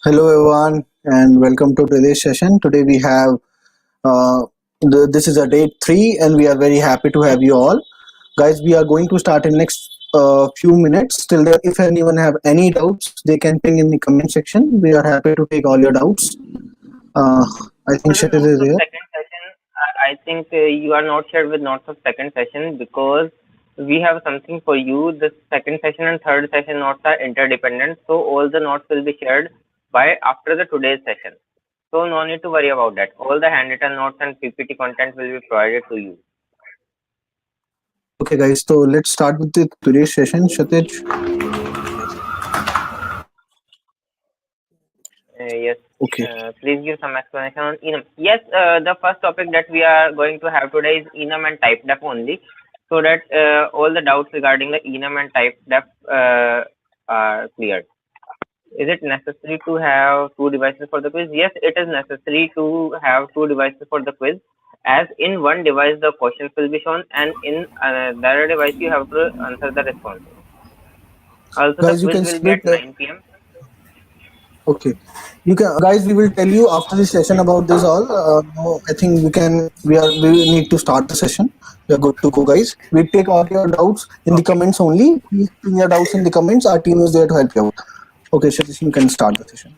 Hello everyone and welcome to today's session. Today we have this is a day 3 and we are very happy to have you all. Guys, we are going to start in next few minutes. Till then, if anyone have any doubts, they can ping in the comment section. We are happy to take all your doubts. Uh, I think For the Shatil notes is of here. second session, I think you are not shared with notes of second session because we have something for you. The second session and third session notes are interdependent, so all the notes will be shared by after the today's session. So no need to worry about that. All the handwritten notes and PPT content will be provided to you. Okay guys, so let's start with the today's session. Shatij. Yes. Okay. Please give some explanation on enum. Yes, the first topic that we are going to have today is enum and type def only, so that all the doubts regarding the enum and type def are cleared. Is it necessary to have two devices for the quiz? Yes, it is necessary to have two devices for the quiz, as in one device the questions will be shown, and in another device you have to answer the responses. Also, the Guys, you quiz can will be split. at 9 p.m. Okay, you can, guys. We will tell you after the session about this all. No, I think we can. We need to start the session. We are good to go, guys. We take all your doubts in the Okay. comments only. Please bring your doubts in the comments. Our team is there to help you out. Okay, Satish, you can start the session.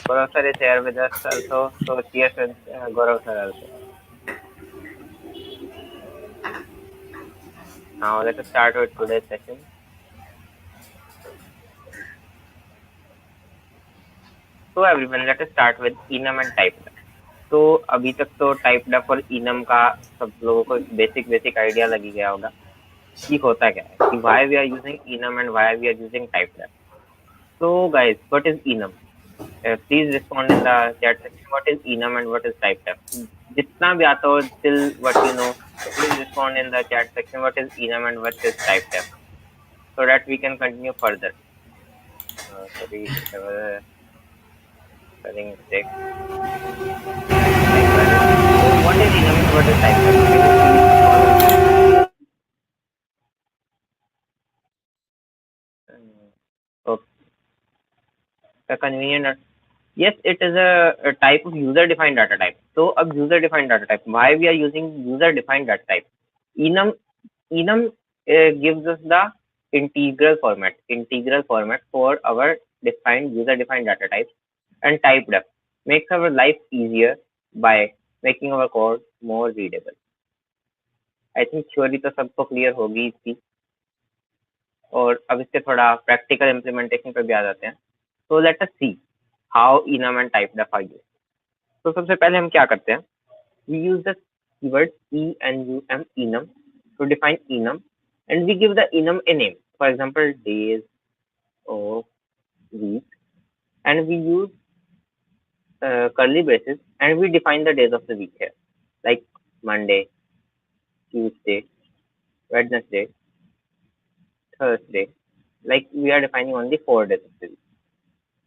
Gaurav sir is here with us also. So cheers with Gaurav sir also. Now let us start with today's session. So everyone, let us start with enum and type def. तो अभी तक तो type def और enum का सब लोगों को basic basic idea लगी गया होगा कि होता क्या है कि why we are using enum and why we are using type def. So guys, what is enum? Please respond in the chat section. What is enum and what is type def? जितना भी आता हो till what you know, please respond in the chat section. What is enum and what is type def, so that we can continue further. Sorry, there was a spelling mistake. So what is enum and what is type def? Can you please respond on that? Okay. A convenient. Yes, it is a type of user-defined data type. So a user-defined data type. Why we are using user-defined data type? Enum gives us the integral format for our defined user-defined data types, and type def makes our life easier by making our code more readable. I think theory तो सबको clear होगी इसकी, और अब इसके थोड़ा practical implementation पर भी आ जाते हैं. So let us see how enum and type def are used. तो सबसे पहले हम क्या करते हैं? We use the keyword enum enum to define enum, and we give the enum a name. For example, days or week, and we use curly braces, and we define the days of the week here, like Monday, Tuesday, Wednesday, Thursday. Like we are defining only 4 days of the week.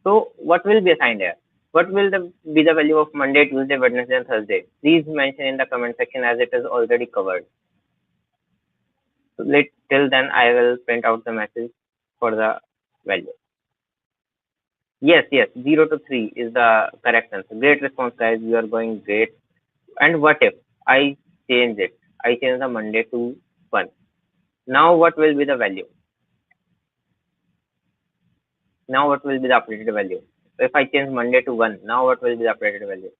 So what will be assigned here? What will be the value of Monday, Tuesday, Wednesday, and Thursday? Please mention in the comment section, as it is already covered. So till then, I will print out the message for the value. Yes, 0 to 3 is the correct answer. Great response, guys. You are going great. And what if I change it? I change the Monday to 1. Now what will be the value? Now what will be the updated value? So if I change Monday to 1, now what will be the updated value?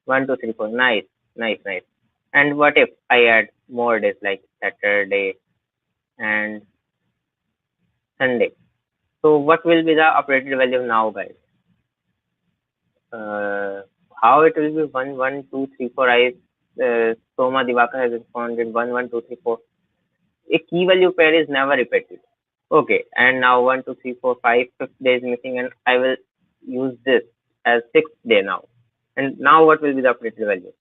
1, 2, 3, 4. Nice. And what if I add more days like Saturday and Sunday? So what will be the updated value now, guys? How it will be 1, 1, 2, 3, 4. Soma Divakar has responded 1, 1, 2, 3, 4. A key value pair is never repeated. Okay, and now 1, 2, 3, 4, 5, 5th day is missing, and I will use this as 6th day now. And now what will be the updated value?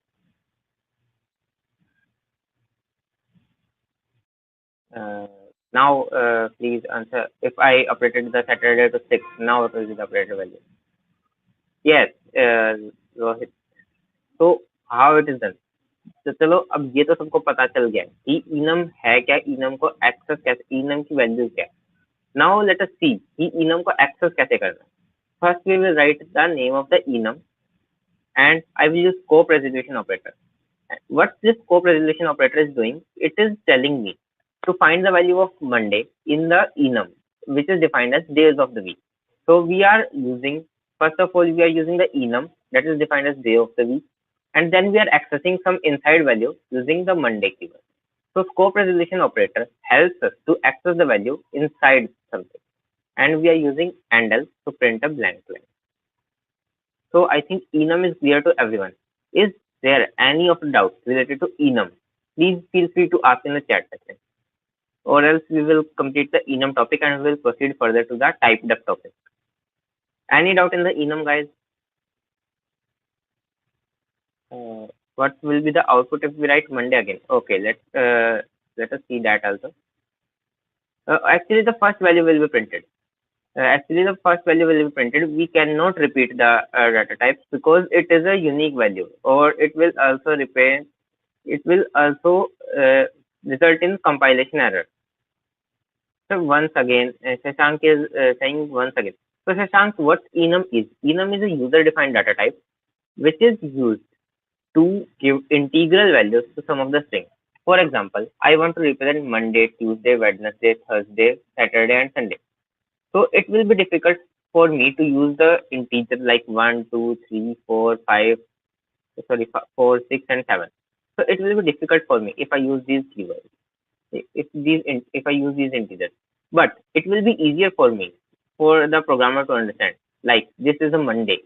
Now please answer. If I updated the Saturday to 6, now what will be the updated value? Yes, Rohit. So how it is done? तो चलो अब ये तो सबको पता चल गया कि इनम है क्या, इनम को एक्सेस कैसे, इनम की वैल्यू क्या है. Now let us see कि enum को access कैसे करना है. First we will write the name of the enum and I will use scope resolution operator. What this scope resolution operator is doing, it is telling me to find the value of Monday in the enum, which is defined as days of the week. So we are using, first of all, we are using the enum that is defined as day of the week, and then we are accessing some inside value using the Monday keyword. So scope resolution operator helps us to access the value inside something, and we are using handle to print a blank line. So I think enum is clear to everyone. Is there any of the doubts related to enum? Please feel free to ask in the chat section, or else we will complete the enum topic and we will proceed further to the type def topic. Any doubt in the enum, guys? What will be the output if we write Monday again? Okay, let us see that also. Actually, the first value will be printed. Actually, the first value will be printed. We cannot repeat the data types because it is a unique value, or it will also repair. It will also result in compilation error. So once again, Shashank is saying once again. So Shashank, what enum is? Enum is a user-defined data type which is used to give integral values to some of the strings. For example, I want to represent Monday, Tuesday, Wednesday, Thursday, Saturday, and Sunday. So it will be difficult for me to use the integer like 1, 2, 3, 4, 5, sorry, 4, 6, and 7. So it will be difficult for me if I use these keywords, if I use these integers. But it will be easier for me, for the programmer to understand. Like this is a Monday.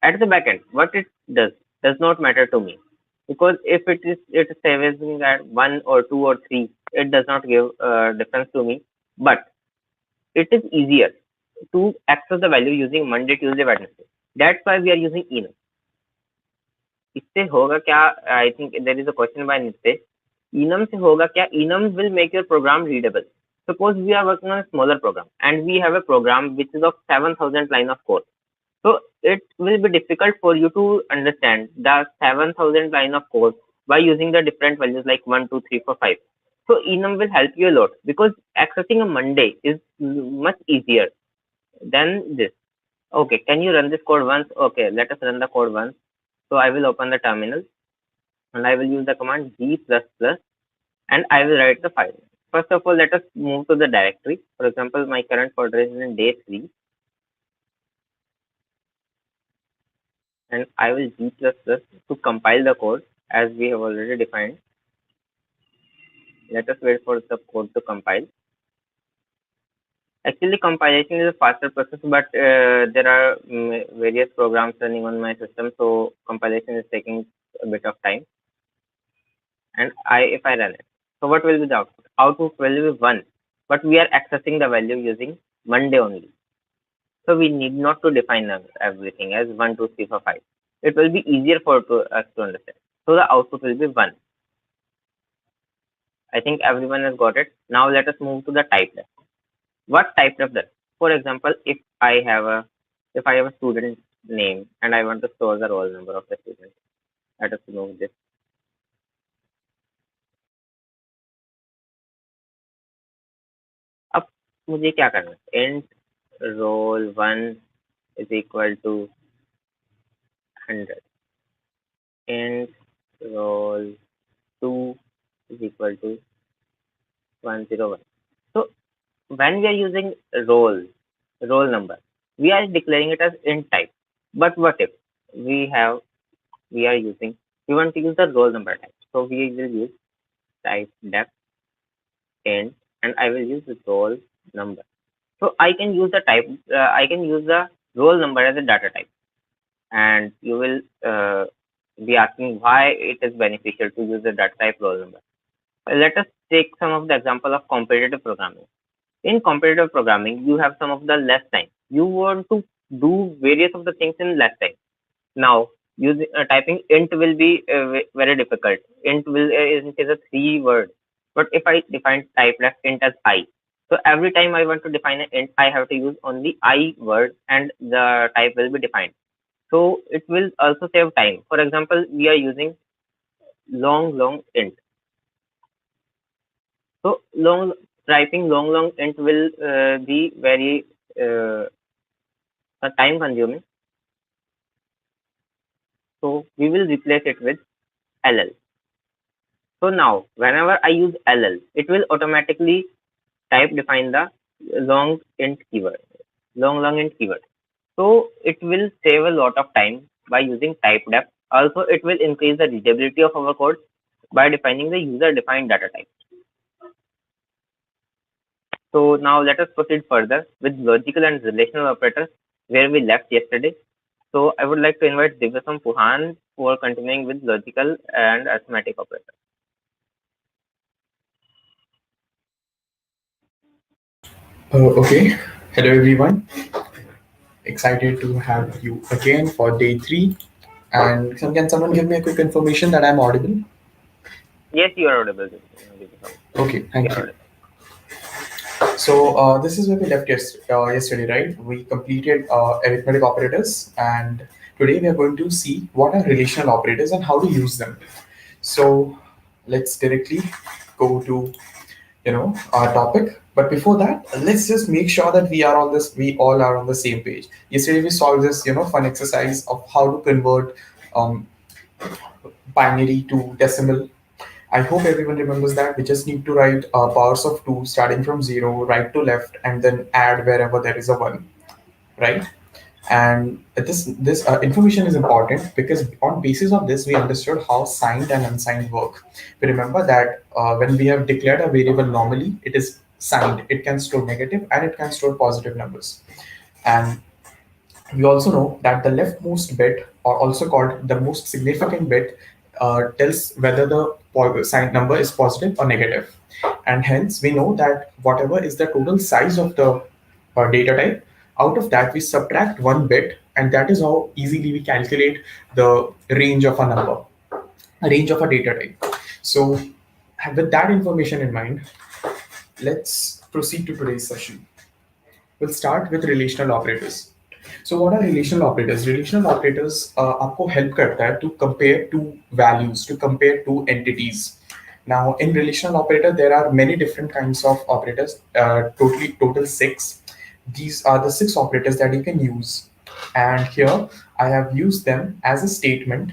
At the backend, what it does not matter to me, because if it is saving at 1 or 2 or 3, it does not give difference to me. But it is easier to access the value using Monday, Tuesday, Wednesday. That's why we are using enum. इससे होगा क्या? I think there is a question by Nitesh. Enum से होगा क्या? Enum will make your program readable. Suppose we are working on a smaller program and we have a program which is of 7,000 line of code. So it will be difficult for you to understand the 7,000 line of code by using the different values like 1, 2, 3, 4, 5. So enum will help you a lot because accessing a Monday is much easier than this. Okay, can you run this code once? Okay, let us run the code once. So I will open the terminal and I will use the command g++ and I will write the file. First of all, let us move to the directory. For example, my current folder is in day 3 and I will g++ to compile the code as we have already defined. Let us wait for the code to compile. Actually, compilation is a faster process, but there are various programs running on my system, so compilation is taking a bit of time. And if I run it, so what will be the output? Output will be 1, but we are accessing the value using Monday only. So we need not to define everything as 1, 2, 3, 4, 5. It will be easier for us to understand. So the output will be 1. I think everyone has got it. Now let us move to the type def. What type def does? For example, if I have a student name and I want to store the roll number of the student, let us remove this. अब मुझे क्या करना है? Int roll1 is equal to 100. Int roll2 is equal to 101. So when we are using roll number, we are declaring it as int type. But what if we want to use the roll number type? So we will use type def int and I will use the roll number. So I can use the roll number as a data type, and you will be asking why it is beneficial to use the data type roll number. Let us take some of the example of competitive programming. In competitive programming, you have some of the less time. You want to do various of the things in less time. Now, using typing int will be very difficult. Int is a 3 word. But if I define type def int as I, so every time I want to define an int, I have to use only I word and the type will be defined. So it will also save time. For example, we are using long int. So typing long int will be very time consuming. So we will replace it with LL. So now whenever I use LL, it will automatically type define the long int keyword, long int keyword. So it will save a lot of time by using type def. Also, it will increase the readability of our code by defining the user defined data type. So now let us proceed further with logical and relational operators where we left yesterday. So I would like to invite Divyasam Puhan for continuing with logical and arithmetic operators. Okay. Hello, everyone. Excited to have you again for day three. And can someone give me a quick information that I'm audible? Yes, you are audible, Divyasam. Okay, You thank are you. audible. So this is where we left yesterday, right? We completed arithmetic operators, and today we are going to see what are relational operators and how to use them. So let's directly go to our topic. But before that, let's just make sure that we all are on the same page. Yesterday we solved this fun exercise of how to convert um, binary to decimal. I hope everyone remembers that. We just need to write powers of 2 starting from 0 right to left, and then add wherever there is a 1, right? And this information is important because on basis of this we understood how signed and unsigned work. We remember that when we have declared a variable normally, it is signed. It can store negative and it can store positive numbers. And we also know that the leftmost bit, or also called the most significant bit, tells whether the signed number is positive or negative. And hence, we know that whatever is the total size of the data type, out of that we subtract one bit, and that is how easily we calculate the range of a number, a range of a data type. So, with that information in mind, let's proceed to today's session. We'll start with relational operators. So what are relational operators? Relational operators आपको help करता है to compare two values, to compare two entities. Now in relational operator there are many different kinds of operators. Total six. These are the six operators that you can use, and here I have used them as a statement.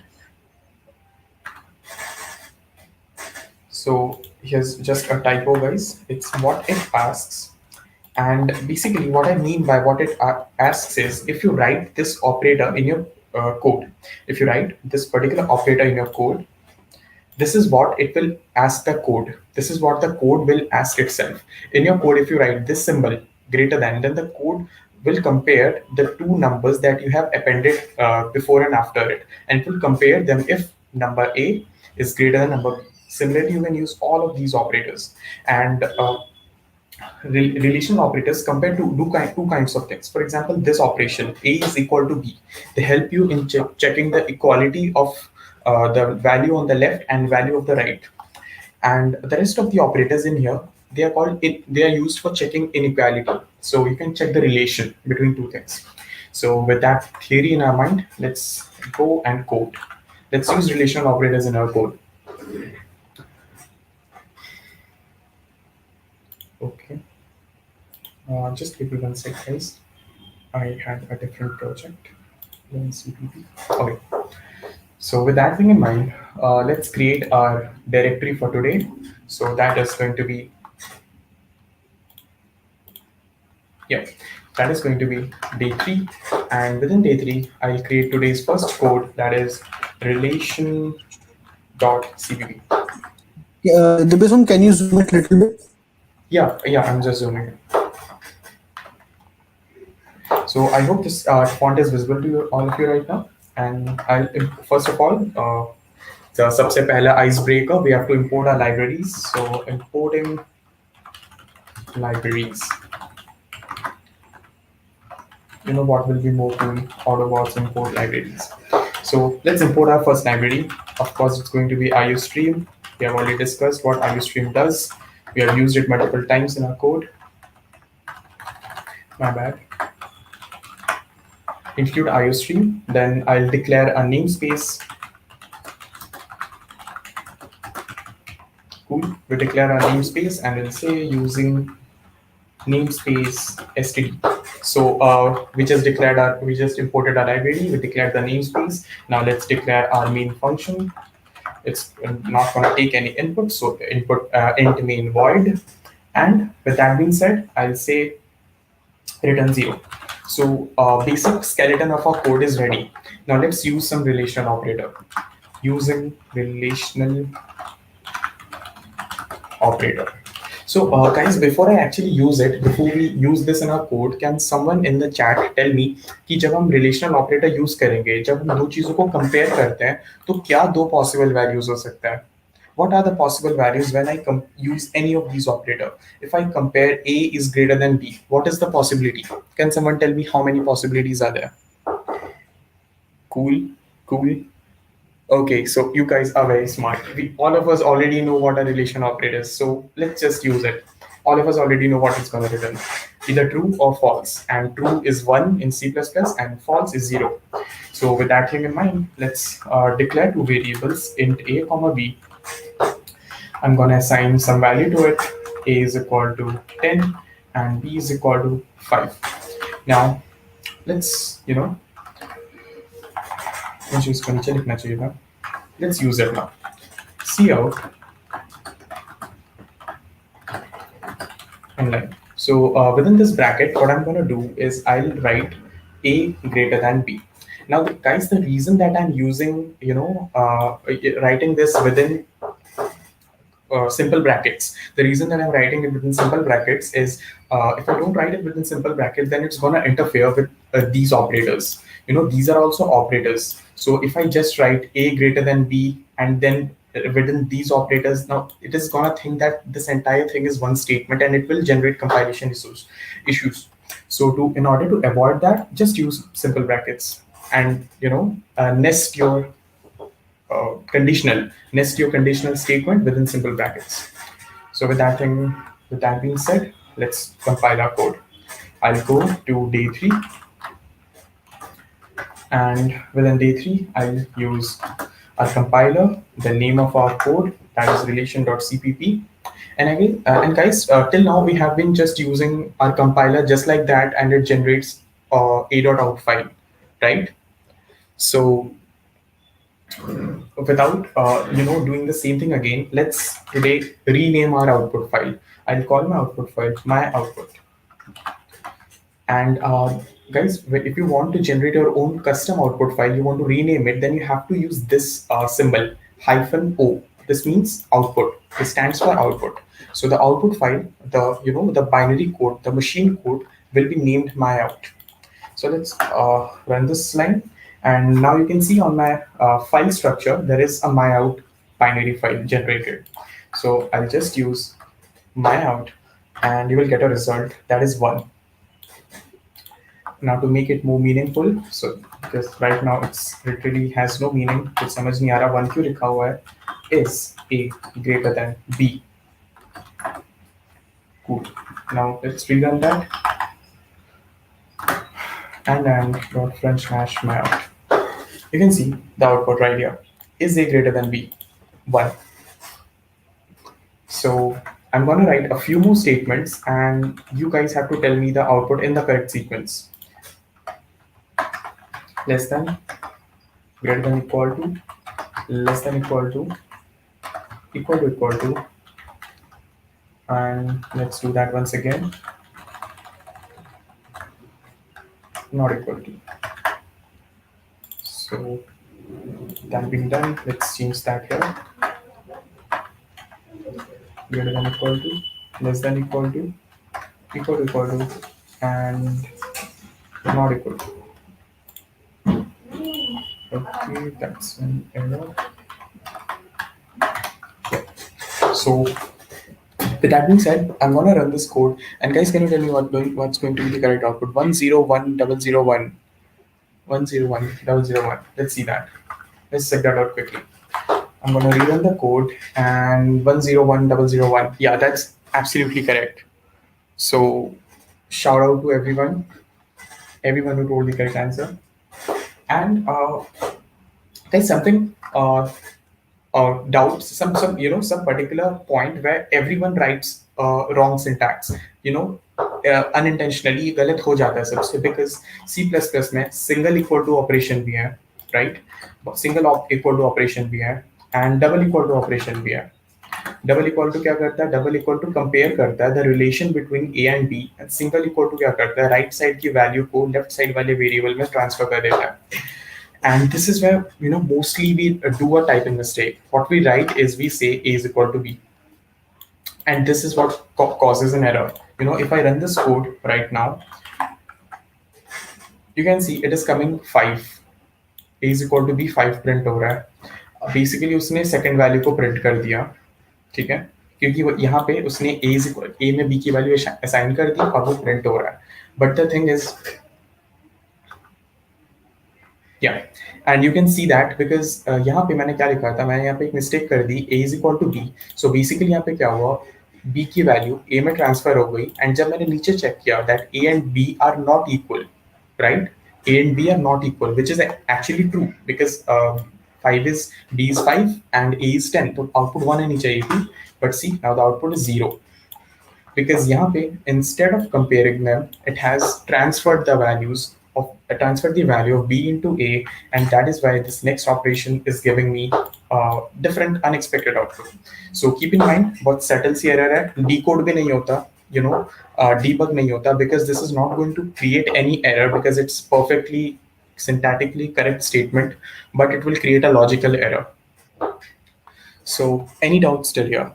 So here's just a typo, guys. It's what it asks. And basically, what I mean by what it asks is if you write this operator in your code, if you write this particular operator in your code, this is what it will ask the code. This is what the code will ask itself. In your code, if you write this symbol greater than, then the code will compare the two numbers that you have appended before and after it, and it will compare them if number A is greater than number B. Similarly, you can use all of these operators, and relational operators compare to two kinds of things. For example, this operation A is equal to B. They help you in checking the equality of the value on the left and value of the right. And the rest of the operators in here, they are used for checking inequality. So you can check the relation between two things. So with that theory in our mind, let's go and code. Let's use relational operators in our code. Okay. Just give me 1 sec, guys. I had a different project. CPP. Okay. So with that thing in mind, let's create our directory for today. So that is going to be, yeah, that is going to be day three. And within day three, I'll create today's first code, that is relation.cpp. Dibisum, can you zoom it a little bit? Yeah, I'm just zooming in. So I hope this font is visible to you, all of you right now. And I'll first of all, the सबसे पहला icebreaker, we have to import our libraries. So importing libraries. You know what will be more cool out of our import libraries. So let's import our first library. Of course, it's going to be IOStream. We have already discussed what IOStream does. We have used it multiple times in our code. My bad. Include IOStream. Then I'll declare a namespace. Cool. We declare our namespace and we'll say using namespace std. So we just imported our library. We declared the namespace. Now let's declare our main function. It's not going to take any input, so input int main void. And with that being said, I'll say return 0. So basic skeleton of our code is ready. Now let's use some relational operator. Using relational operator. So guys, before I actually use it, before we use this in our code, can someone in the chat tell me कि जब हम relational operator use करेंगे, जब हम दो चीजों को compare करते हैं, तो क्या दो possible values हो सकते हैं? What are the possible values when I use any of these operator? If I compare A is greater than B, what is the possibility? Can someone tell me how many possibilities are there? Cool, cool. Okay, so you guys are very smart. All of us already know what a relation operator is, so let's just use it. All of us already know what it's going to return, either true or false. And true is 1 in C++ and false is 0. So with that thing in mind, let's declare two variables, int a comma b. I'm going to assign some value to it. A is equal to 10 and b is equal to 5. Now, let's, let's use it now. Cout inline. So within this bracket, what I'm going to do is I'll write a greater than b. Now, guys, the reason that I'm using, writing this within simple brackets. The reason that I'm writing it within simple brackets is if I don't write it within simple brackets, then it's going to interfere with these operators. These are also operators. So if I just write a greater than b and then within these operators, now it is going to think that this entire thing is one statement and it will generate compilation issues. So in order to avoid that, just use simple brackets and nest your conditional statement within simple brackets. So with that being said, let's compile our code. I'll go to day 3, and within day 3, I'll use our compiler, the name of our code, that is relation.cpp. And again, and guys, till now we have been just using our compiler just like that, and it generates a.out file, right? So without doing the same thing again, let's today rename our output file. I'll call my output file my output. And guys, if you want to generate your own custom output file, you want to rename it, then you have to use this symbol -o. This means output. It stands for output. So the output file, the binary code, the machine code will be named myout. So let's run this line. And now you can see on my file structure, there is a myout binary file generated. So I'll just use myout and you will get a result that is 1. Now to make it more meaningful, so because right now it's literally has no meaning, कुछ समझ नहीं आ रहा, 1 क्यों लिखा हुआ है, is a greater than b. Cool. Now let's rerun that. And front slash myout. You can see the output right here. Is a greater than b? 1. So I'm going to write a few more statements and you guys have to tell me the output in the correct sequence. Less than, greater than equal to, less than equal to, equal to, and let's do that once again. Not equal to. So that being done, let's change that here. Greater than equal to, less than equal to, equal to, and not equal to. Okay, that's an error. Yeah. So with that being said, I'm gonna run this code, and guys, can you tell me what's going to be the correct output? 101001, 101001. Let's see that. Let's check that out quickly. I'm gonna rerun the code, and 101001. Yeah, that's absolutely correct. So shout out to everyone who told the correct answer. And there's something doubts, some particular point where everyone writes wrong syntax, unintentionally गलत हो जाता है सबसे, because C++ में single equal to operation भी है, right? Single equal to operation भी है and double equal to operation भी है. डबल इक्वल टू क्या करता है? डबल इक्वल टू कंपेयर करता है the relation between A and B, and single equal to क्या करता है? राइट साइड की वैल्यू को लेफ्ट साइड वाले वेरिएबल में ट्रांसफर कर देता है. And this is where mostly we do a typing mistake. What we write is we say a is equal to b, and this is what causes an error. If I run this code right now, you can see it is coming 5. A is equal to b 5 print हो रहा है. Basically उसने second value को print कर दिया, ठीक है, क्योंकि यहाँ पे उसने ए में बी की वैल्यू असाइन कर दी और वो प्रिंट हो रहा है. But the thing is, and you can see that because यहाँ पे मैंने क्या लिखा था, मैंने यहाँ पे एक मिस्टेक कर दी, A is equal to B. So basically यहाँ पे क्या हुआ, बी की वैल्यू ए में ट्रांसफर हो गई, एंड जब मैंने नीचे चेक किया that A and B are not equal, right? A and B are not equal, which is actually true because 5 is B is 5 and A is 10. तो output 1 आनी चाहिए थी, but see now the output is 0 because यहाँ पे instead of comparing them, it has transferred the value of B into A, and that is why this next operation is giving me different unexpected output. So keep in mind बहुत subtle सी error है, decode भी नहीं होता, debug nahi hota, because this is not going to create any error because it's perfectly syntactically correct statement, but it will create a logical error. So any doubts still here?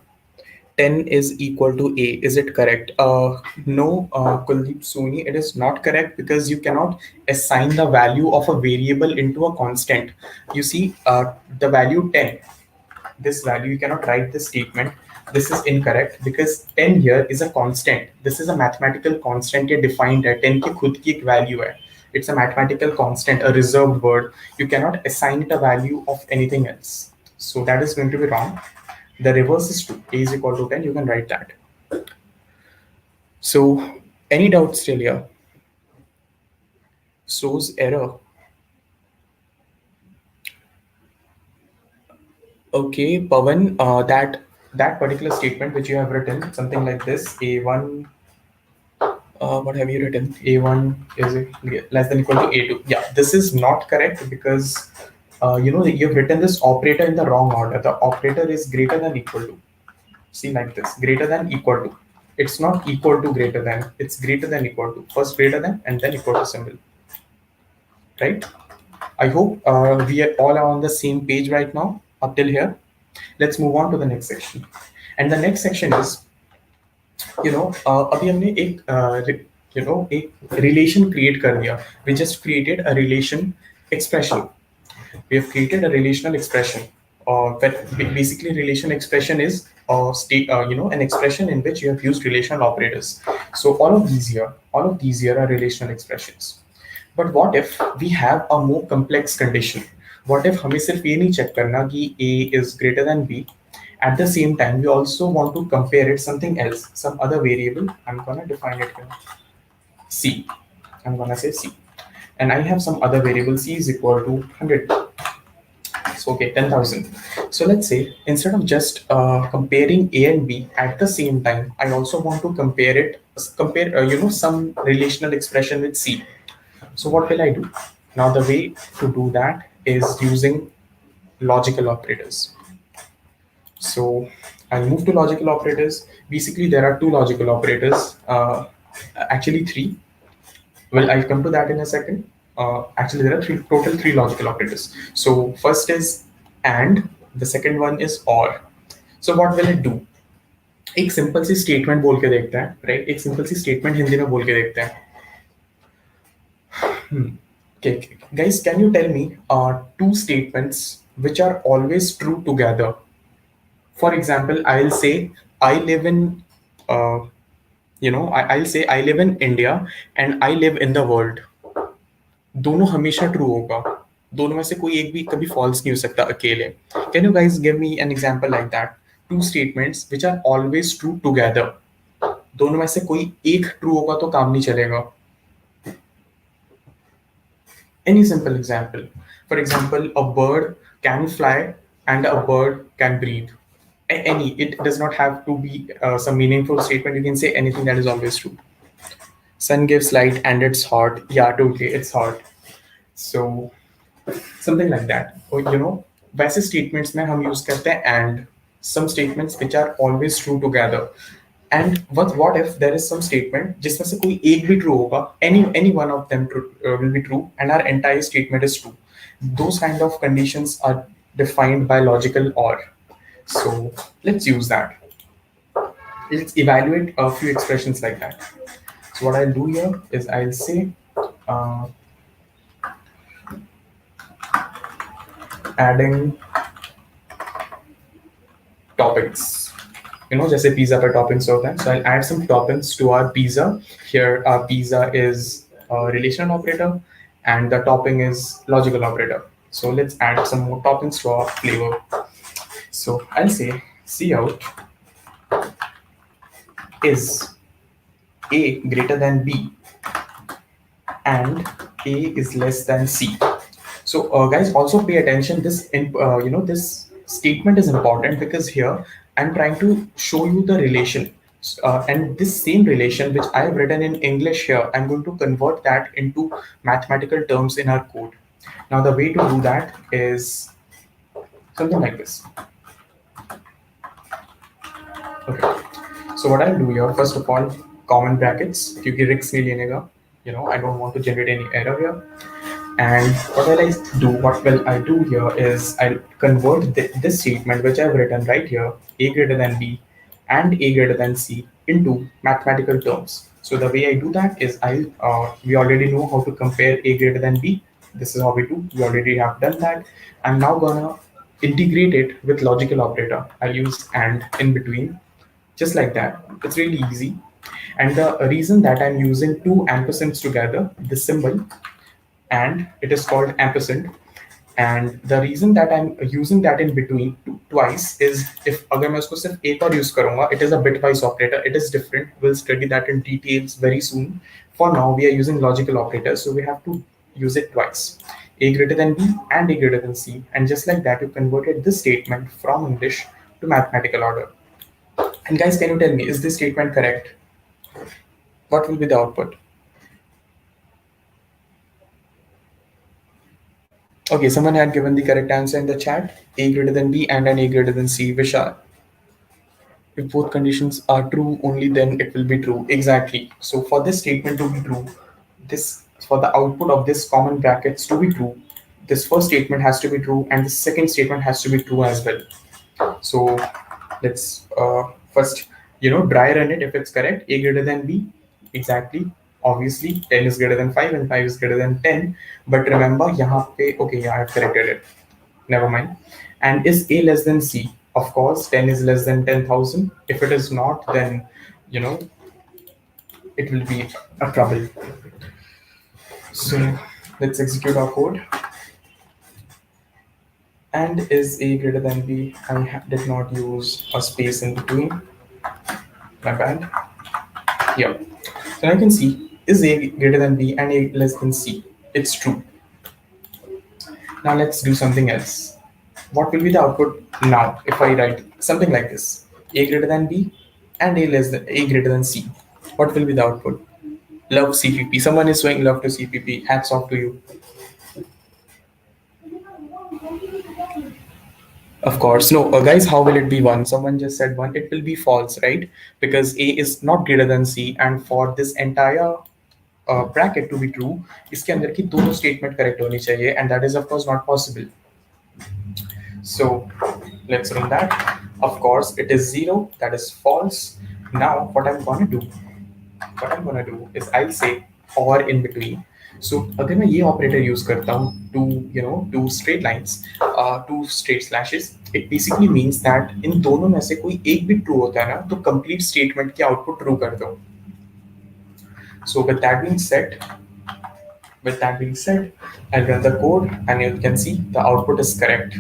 10 is equal to A, is it correct? No, Kuldeep Soni, it is not correct because you cannot assign the value of a variable into a constant. You see, the value 10, this value, you cannot write this statement. This is incorrect because 10 here is a constant. This is a mathematical constant ये defined है, 10 की खुद की एक value है. It's a mathematical constant, a reserved word. You cannot assign it a value of anything else. So that is going to be wrong. The reverse is true. A is equal to 10. You can write that. So any doubts still here? Shows error. Okay, Pawan, that particular statement which you have written, something like this, A1, what have you written? A1 is less than equal to A2. Yeah, this is not correct because, you've written this operator in the wrong order. The operator is greater than equal to. See, like this, greater than equal to. It's not equal to greater than, it's greater than equal to. First greater than and then equal to symbol. Right? I hope we are all on the same page right now. Up till here, let's move on to the next section. And the next section is, अभी हमने एक relation create कर दिया. We just created a relation expression. We have created a relational expression. Basically, relation expression is an expression in which you have used relational operators. So all of these here are relational expressions. But what if we have a more complex condition? What if हमें सिर्फ ये नहीं check करना कि A is greater than B? At the same time, we also want to compare it something else, some other variable. I'm gonna define it here. C. I'm gonna say C, and I have some other variable. C is equal to 100. So okay, 10,000. So let's say instead of just comparing A and B at the same time, I also want to compare some relational expression with C. So what will I do? Now the way to do that is using logical operators. So I'll move to logical operators. Basically, there are two logical operators, actually three. Well, I'll come to that in a second. Actually, there are total three logical operators. So first is and, the second one is or. So what will it do? एक simple सी statement बोल के देखते हैं, right? एक simple सी statement Hindi में बोल के देखते हैं. Okay, guys, can you tell me two statements which are always true together? For example, I'll say I live in, I'll say I live in India and I live in the world. दोनों हमेशा true होगा. दोनों में से कोई एक भी कभी false नहीं हो सकता अकेले. Can you guys give me an example like that? Two statements which are always true together. दोनों में से कोई एक true होगा तो काम नहीं चलेगा. Any simple example. For example, a bird can fly and a bird can breathe. Any, it does not have to be some meaningful statement. You can say anything that is always true. Sun gives light and it's hot. Yeah, totally, it's hot. So something like that. Or वैसे statements में हम use करते हैं and some statements which are always true together. And what if there is some statement जिसमें से कोई एक भी true होगा, any one of them will be true and our entire statement is true. Those kind of conditions are defined by logical OR. So let's use that. Let's evaluate a few expressions like that. So what I'll do here is I'll say adding toppings. जैसे pizza पे toppings होता है. So I'll add some toppings to our pizza. Here our pizza is a relational operator and the topping is logical operator. So let's add some more toppings to our flavor. So I'll say cout is A greater than B and A is less than C. So guys, also pay attention. This this statement is important because here I'm trying to show you the relation, and this same relation which I have written in English here, I'm going to convert that into mathematical terms in our code. Now the way to do that is something like this. Okay, so what I'll do here, first of all, common brackets, क्योंकि risk नहीं लेने का, I don't want to generate any error here. And what will I do here is I'll convert this statement which I've written right here, A greater than B and A greater than C, into mathematical terms. So the way I do that is we already know how to compare A greater than B. This is how we do. We already have done that. I'm now gonna integrate it with logical operator. I'll use and in between, just like that. It's really easy. And the reason that I'm using two ampersands together, this symbol, and it is called ampersand, and the reason that I'm using that in between twice is if अगर मैं उसको सिर्फ एक बार use करूँगा, it is a bitwise operator. It is different. We'll study that in details very soon. For now, we are using logical operators, so we have to use it twice. A greater than B and A greater than C, and just like that, you converted this statement from English to mathematical order. And guys, can you tell me, is this statement correct? What will be the output? Okay, someone had given the correct answer in the chat. A greater than B and an A greater than C. Vishal. If both conditions are true, only then it will be true. Exactly. So for this statement to be true, for the output of this common brackets to be true, this first statement has to be true and the second statement has to be true as well. So let's first, dry run it if it's correct. A greater than B. Exactly. Obviously 10 is greater than 5 and 5 is greater than 10, but remember okay, yeah, I have corrected it, never mind. And is A less than C? Of course 10 is less than 10,000. If it is not, then it will be a trouble. So let's execute our code. And is A greater than B? I did not use a space in between, my bad. Yeah, so I can see is A greater than B and A less than C. It's true. Now let's do something else. What will be the output now if I write something like this? A greater than B and A greater than C. What will be the output? Love CPP. Someone is showing love to CPP. Hats off to you. Of course. No, guys, how will it be 1? Someone just said 1. It will be false, right? Because A is not greater than C, and for this entire bracket to be true, इसके अंदर की दोनों statement correct होनी चाहिए, and that is of course not possible. So let's run that. Of course, it is 0. That is false. Now what I'm gonna do is I'll say or in between. So अगर मैं ये operator use करता हूँ two straight lines, two straight slashes, it basically means that इन दोनों में से कोई एक भी true होता है ना, तो complete statement की output true कर दो. So with that being said, I'll run the code and you can see the output is correct.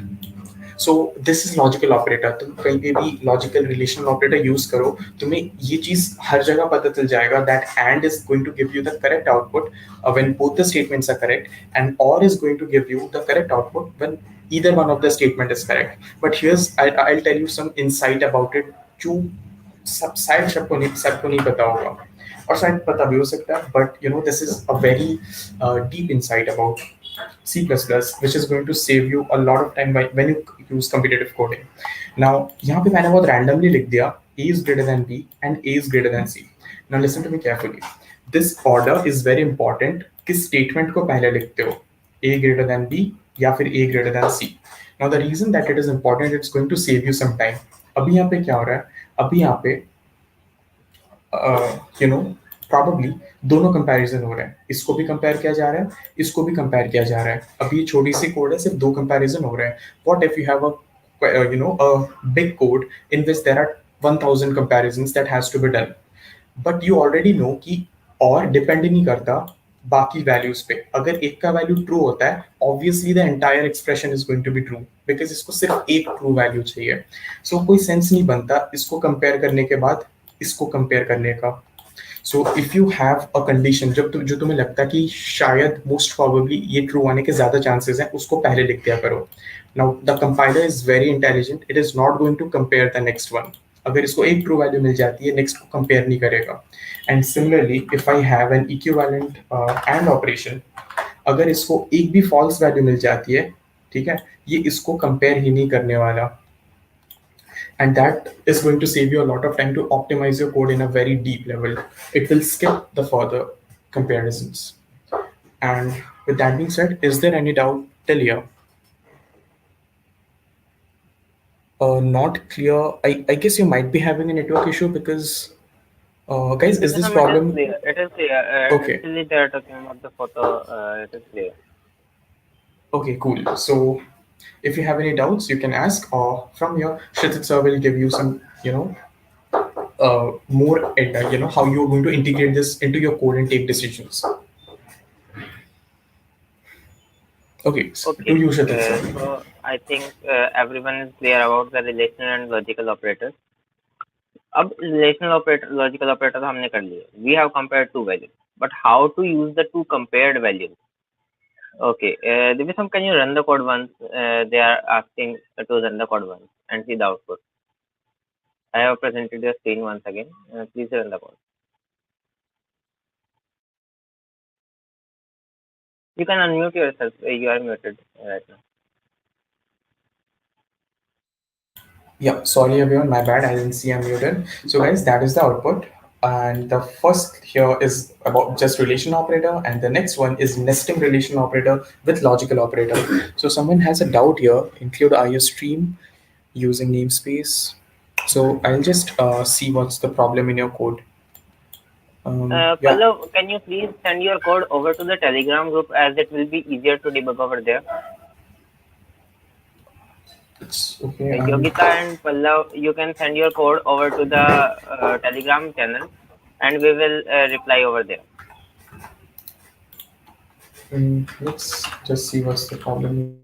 So this is logical operator. तुम कहीं पे भी logical relational operator use करो, तुम्हें ये चीज हर जगह पता चल जाएगा that and is going to give you the correct output when both the statements are correct, and or is going to give you the correct output when either one of the statement is correct. But I'll tell you some insight about it जो सब शायद सबको नहीं पता होगा और शायद पता भी हो सकता है, but you know this is a very deep insight about C++, which is going to save you a lot of time when you use competitive coding. Now यहाँ पे मैंने बहुत randomly लिख दिया A is greater than B and A is greater than C. Now listen to me carefully. This order is very important. किस statement को पहले लिखते हो, A greater than B या फिर A greater than C. Now the reason that it is important, it's going to save you some time. अभी यहाँ पे क्या हो रहा है, अभी यहाँ पे यू नो प्रॉबली दोनों कंपैरिजन हो रहे हैं, इसको भी कंपेयर किया जा रहा है, इसको भी कंपेयर किया जा रहा है. अभी छोटी सी कोड है, सिर्फ दो कंपैरिजन हो रहे हैं. What if you have a big code in which there are 1000 comparisons that has to be done, but you already know कि और डिपेंड नहीं करता बाकी वैल्यूज पे. अगर एक का वैल्यू ट्रू होता है, obviously the entire expression is going to be true, because इसको सिर्फ एक ट्रू वैल्यू चाहिए. सो कोई सेंस नहीं बनता इसको कंपेयर करने के बाद इसको कंपेयर करने का. So if you have a condition जो तुम्हें लगता है कि शायद मोस्ट प्रोबेबली ये ट्रू आने के ज्यादा चांसेस हैं, उसको पहले लिख दिया करो. Now the compiler is very intelligent, it is not going to compare the next one. अगर इसको एक ट्रू वैल्यू मिल जाती है, नेक्स्ट को कंपेयर नहीं करेगा. And similarly if I have an equivalent and operation, अगर इसको एक भी फॉल्स वैल्यू मिल जाती है, ठीक है, ये इसको कंपेयर ही नहीं करने वाला. And that is going to save you a lot of time to optimize your code in a very deep level. It will skip the further comparisons. And with that being said, is there any doubt till here? Not clear. I guess you might be having a network issue because, guys, is this problem? It is clear. Okay. Actually, they are talking about the photo. It is clear. Okay, cool. So if you have any doubts, you can ask, or from here, Kshitij sir will give you some, more, how you're going to integrate this into your code and take decisions. Okay, to you, Kshitij sir. So I think everyone is clear about the relational and logical operators. अब relational operator, logical operator तो हमने कर लिए. We have compared two values, but how to use the two compared values? Okay, Divisam, can you run the code once? They are asking to run the code once and see the output. I have presented your screen once again. Please run the code. You can unmute yourself. You are muted right now. Yeah, sorry everyone, my bad, I didn't see I'm muted. So guys, that is the output. And the first here is about just relation operator, and the next one is nesting relation operator with logical operator. So someone has a doubt here, include IOStream using namespace. So I'll just see what's the problem in your code. Pallav, can you please send your code over to the Telegram group, as it will be easier to debug over there? It's okay. Yogita and Pallav, you can send your code over to the Telegram channel, and we will reply over there. Let's just see what's the problem.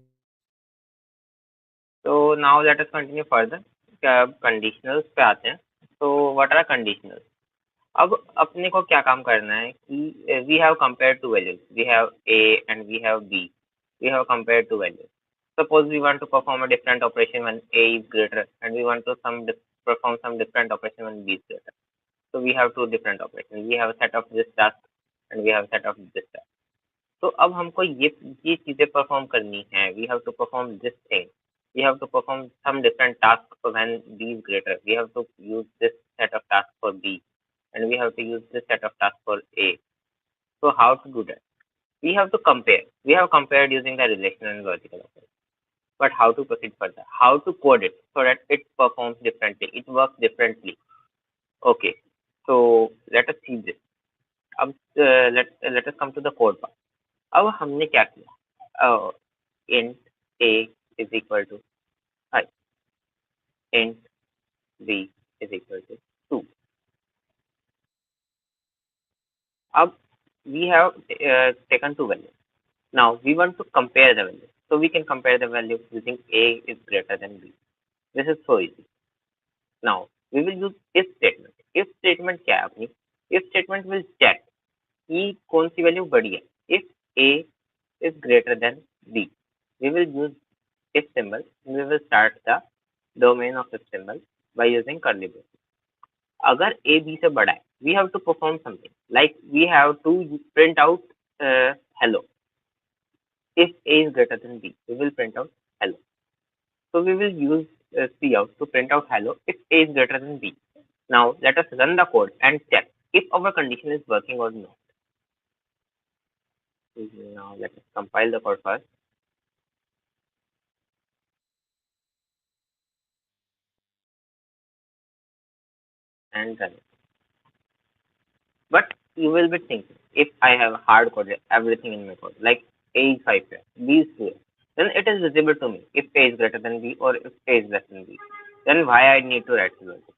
So now let us continue further. Conditionals पे आते हैं. So what are conditionals? अब अपने को क्या काम करना है कि we have compared two values. We have A and we have B. We have compared two values. Suppose we want to perform a different operation when A is greater, and we want to perform some different operation when B is greater. So we have two different operations. We have a set of this task and we have a set of this task. So अब हमको ये चीजें perform करनी है. We have to perform this thing. We have to perform some different tasks when B is greater. We have to use this set of tasks for B, and we have to use this set of tasks for A. So how to do that? We have to compare. We have compared using the relational and logical operator. But how to proceed further? How to code it so that it performs differently? It works differently. Okay. So let us see this. अब let us come to the code part. अब हमने क्या किया? Int A is equal to 5. Int B is equal to 2. अब we have taken two values. Now we want to compare the values. So we can compare the values using A is greater than B. This is so easy. Now we will use if statement. If statement क्या है अपनी? If statement will check कि कौन सी value बड़ी है. If A is greater than B, we will use if by using curly braces. अगर a b से बड़ा है, we have to perform something like we have to print out hello. If a is greater than b, we will print out hello. So we will use cout to print out hello if a is greater than b. Now let us run the code and check if our condition is working or not. Now let us compile the code first. And run it. But you will be thinking, if I have hard coded everything in my code, like a is 5 here, b is 2 here, then it is visible to me if a is greater than b or if a is less than b. Then why I need to write the logic?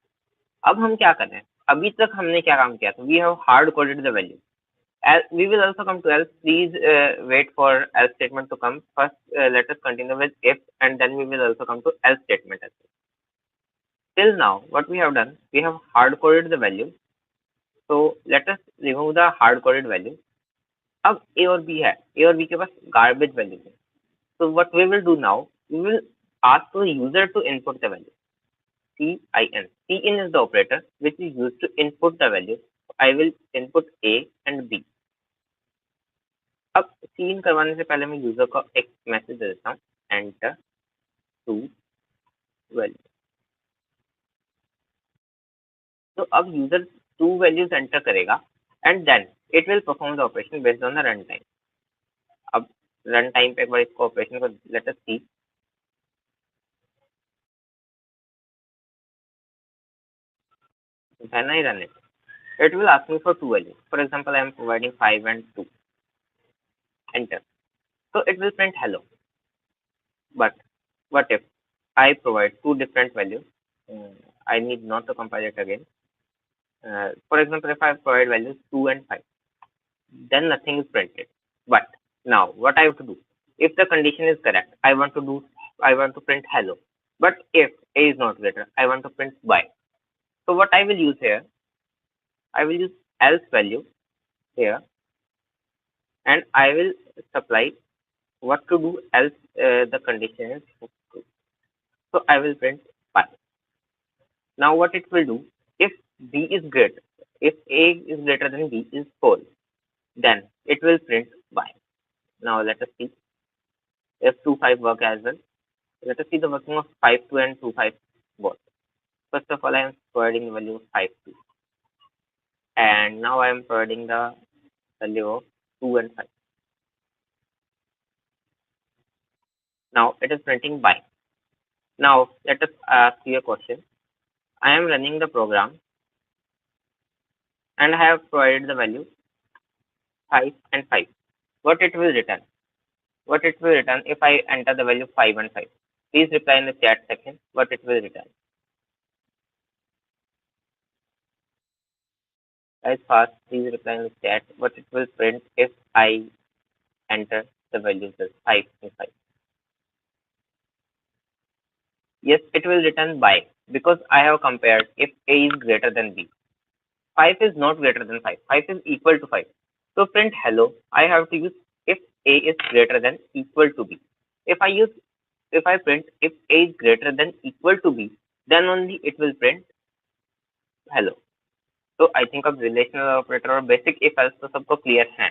अब हम क्या कर रहे हैं? अभी तक हमने क्या काम किया था? We have hard coded the value. We will also come to else. Please wait for else statement to come. First, let us continue with if, and then we will also come to else statement as well. Till now, what we have done, we have hard coded the value. So let us remove the hard coded value. अब a और b है, a और b के पास garbage value है. So what we will do now, we will ask the user to input the value. Cin. Cin is the operator which is used to input the value. I will input a and b. अब cin करवाने से पहले मैं user को एक message दे देता हूँ, enter to value. तो अब यूजर टू वैल्यूज एंटर करेगा and then it will perform the operation based on the run time. अब रन टाइम पे एक बार इसको ऑपरेशन को let us see. When I run it, it will ask me for two values. For example, I am providing 5 and 2. Enter. So it will print hello. But what if I provide two different values? I need not to compile it again. For example, if I provide values 2 and 5, then nothing is printed. But now what I have to do? If the condition is correct, I want to print hello. But if a is not greater, I want to print y. So what I will use here, I will use else value here, and I will supply what to do else the condition is true. So I will print y. Now what it will do, if b is greater, if a is greater than b is false, then it will print y. Now let us see if 2 5 work as well. Let us see the working of 5 2 and 2 5 both. First of all, I am providing the value of 5 2, and now I am providing the value of 2 and 5. Now it is printing by. Now let us ask you a question. I am running the program and I have provided the value 5 and 5. What it will return? What it will return if I enter the value 5 and 5? Please reply in the chat section what it will return. Guys, fast, please reply in the chat what it will print if I enter the values as 5 and 5. Yes, it will return by, because I have compared if a is greater than b. 5 is not greater than 5. 5 is equal to 5. So print hello, I have to use if a is greater than equal to b. If I print if a is greater than equal to b, then only it will print hello. तो I think अब relational operator और basic if else तो सबको clear है.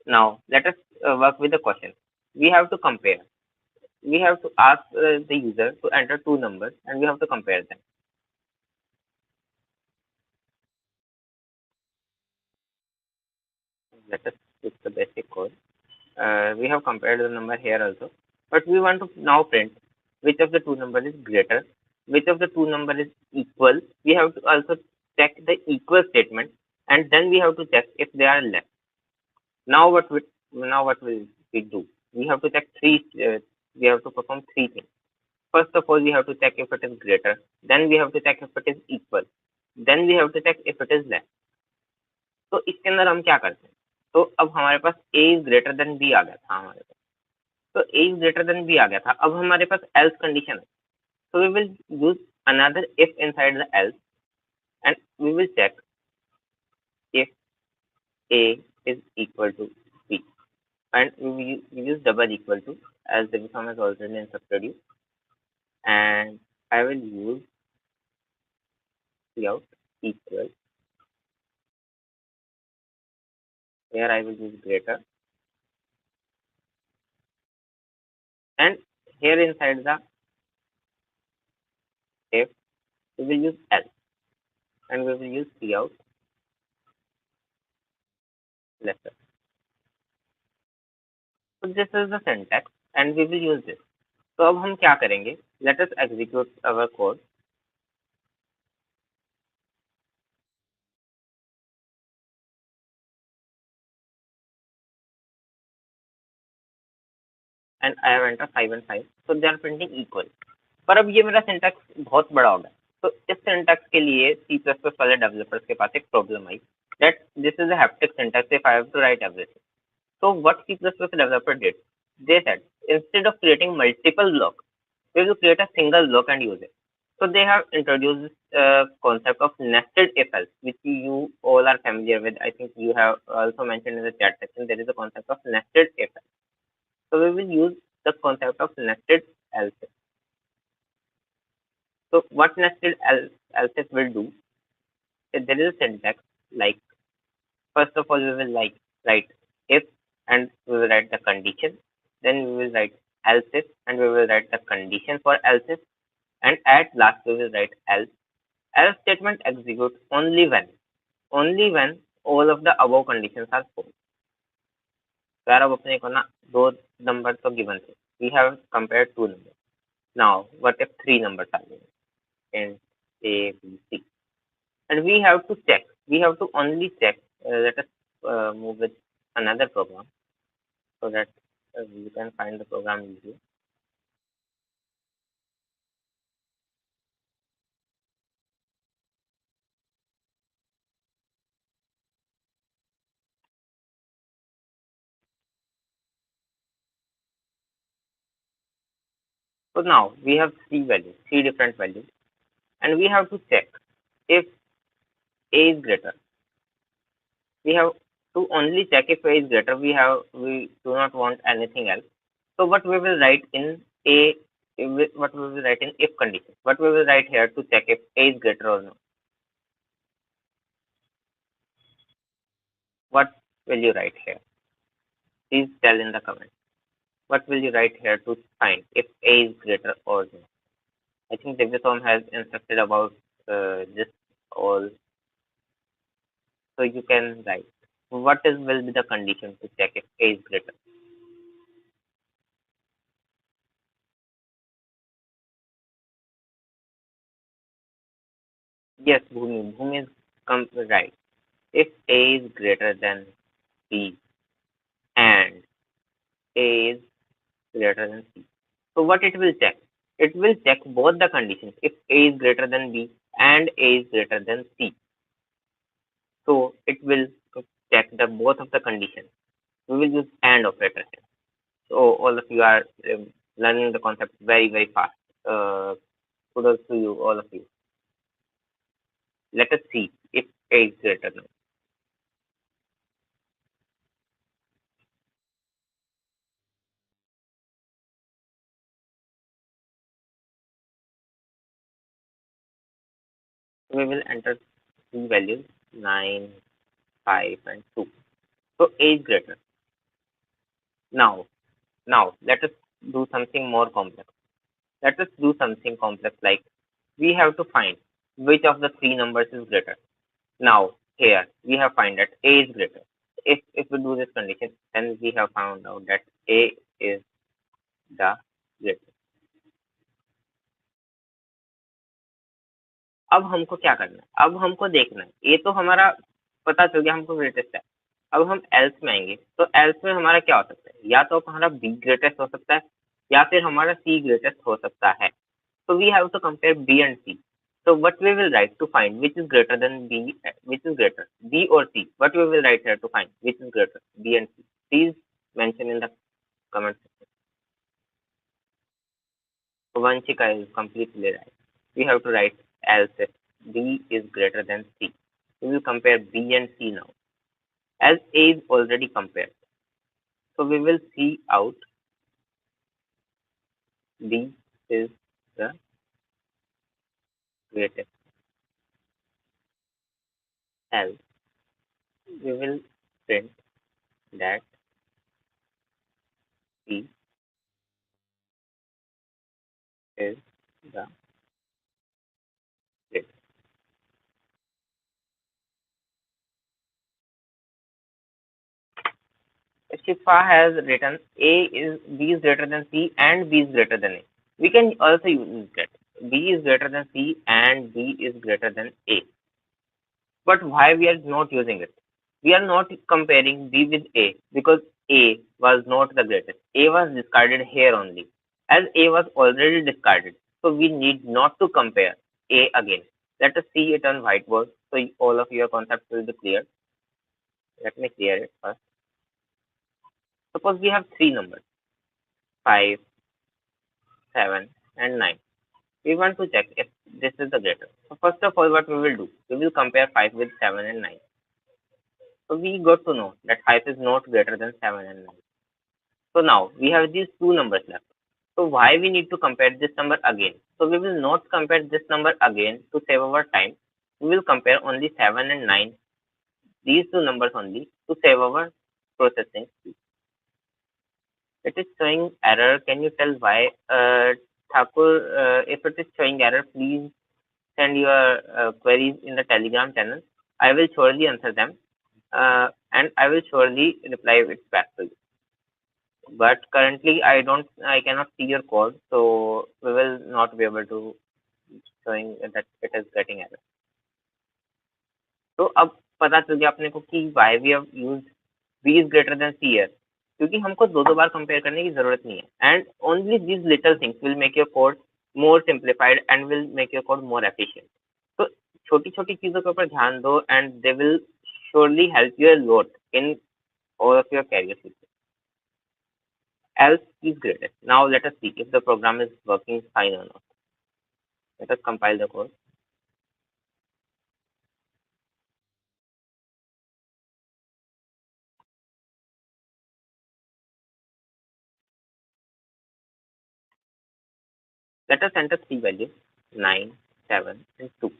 Now let us work with the question. We have to compare. We have to ask the user to enter two numbers and we have to compare them. Let us fix the basic code. We have compared the number here also, but we want to now print which of the two numbers is greater, which of the two numbers is equal. We have to also check the equal statement, and then we have to check if they are less. Now what will we do? We have to check we have to perform three things. First of all, we have to check if it is greater. Then we have to check if it is equal. Then we have to check if it is less. तो इसके अंदर हम क्या करते हैं? तो अब हमारे पास a is greater than b आ गया था हमारे पास. तो a is greater than b आ गया था. अब हमारे पास else condition है. So we will use another if inside the else, and we will check if a is equal to b, and we use double equal to as the form has already instructed you, and I will use cout equal. Here I will use greater, and here inside the if we will use else, and we will use cout lesser. So this is the syntax, and we will use this. तो अब हम क्या करेंगे? Let us execute our code. And I have entered 5 and 5. So they are printing equal. पर अब ये मेरा syntax बहुत बड़ा हो गया, तो इस सिंटैक्स के लिए C++ वाले डेवलपर्स के पास एक problem I that this is a haptic syntax if I have to write everything. So what C++ developer did, they said instead of creating multiple blocks, we will create a single block and use it. So they have introduced this concept of nested if else, which you all are familiar with. I think you have also mentioned in the chat section. There is a concept of nested if else. So we will use the concept of nested else. So what nested else will do, if there is a syntax like, first of all we will write if, and we will write the condition, then we will write else if, and we will write the condition for else if, and at last we will write else. Else statement executes only when all of the above conditions are false. तो यार अब अपने को ना दो number तो given थे, we have compared two numbers. Now what if three numbers are given in A, B, C, and we have to check. We have to only check. Let us move with another program so that you can find the program easily. So now we have three different values, and we have to check if A is greater. We have to only check if A is greater. We do not want anything else. So what we will write in A, what we will write in if condition. What we will write here to check if A is greater or not. What will you write here? Please tell in the comments. What will you write here to find if A is greater or not? I think Divyasom has instructed about this all. So you can write. What will be the condition to check if A is greater? Yes, Bhumi is right. If A is greater than B and A is greater than C. So what it will check? It will check both the conditions if A is greater than B and A is greater than C. So it will check the both of the conditions. We will use AND operator here. So all of you are learning the concept very fast. Kudos to you, all of you. Let us see if A is greater now. We will enter three values 9, 5, and 2. So A is greater. Now let us do something more complex. Let us do something complex like we have to find which of the three numbers is greater. Now here we have find that A is greater. If we do this condition, then we have found out that A is the greater. अब हमको क्या करना है? अब हमको देखना है, ये तो हमारा पता चल गया हमको ग्रेटेस्ट है. अब हम एल्स में आएंगे, तो एल्स में हमारा क्या हो सकता है? या तो हमारा बी ग्रेटेस्ट हो सकता है, या फिर हमारा सी ग्रेटेस्ट हो सकता है. So we have to compare B and C. So what we will write to find which is greater than B, which is greater, B or C? What we will write here to find which is greater, B and C? Please mention in the comment section. So Vanchika is completely right. We have to write else if B is greater than C. We will compare B and C now. As A is already compared, so we will see out B is the greatest. else we will print that C is the greater. Shifa has written B is greater than C and B is greater than A. We can also use that. B is greater than C and B is greater than A. But why we are not using it? We are not comparing B with A because A was not the greatest. A was discarded here only. As A was already discarded, so we need not to compare A again. Let us see it on whiteboard so all of your concepts will be clear. Let me clear it first. Suppose we have three numbers 5, 7, and 9. We want to check if this is the greater. So first of all, what we will do? We will compare 5 with 7 and 9. So we got to know that 5 is not greater than 7 and 9. So now we have these two numbers left. So why we need to compare this number again? So we will not compare this number again to save our time. We will compare only 7 and 9, these two numbers only to save our processing speed. It is showing error. Can you tell why? Thakur, if it is showing error, please send your queries in the Telegram channel. I will surely answer them and I will surely reply it back to you. But currently, I cannot see your code, so we will not be able to showing that it is getting error. तो अब पता चल गया अपने को कि why we have used B is greater than C here, क्योंकि हमको दो बार कंपेयर करने की जरूरत नहीं है and only these little things will make your code more simplified and will make your code more efficient. तो छोटी छोटी चीजों के ऊपर ध्यान दो and they will surely help you a lot in all of your career future. Else is greatest. Now let us see if the program is working fine or not. Let us compile the code. Let us enter three values 9, 7, and 2.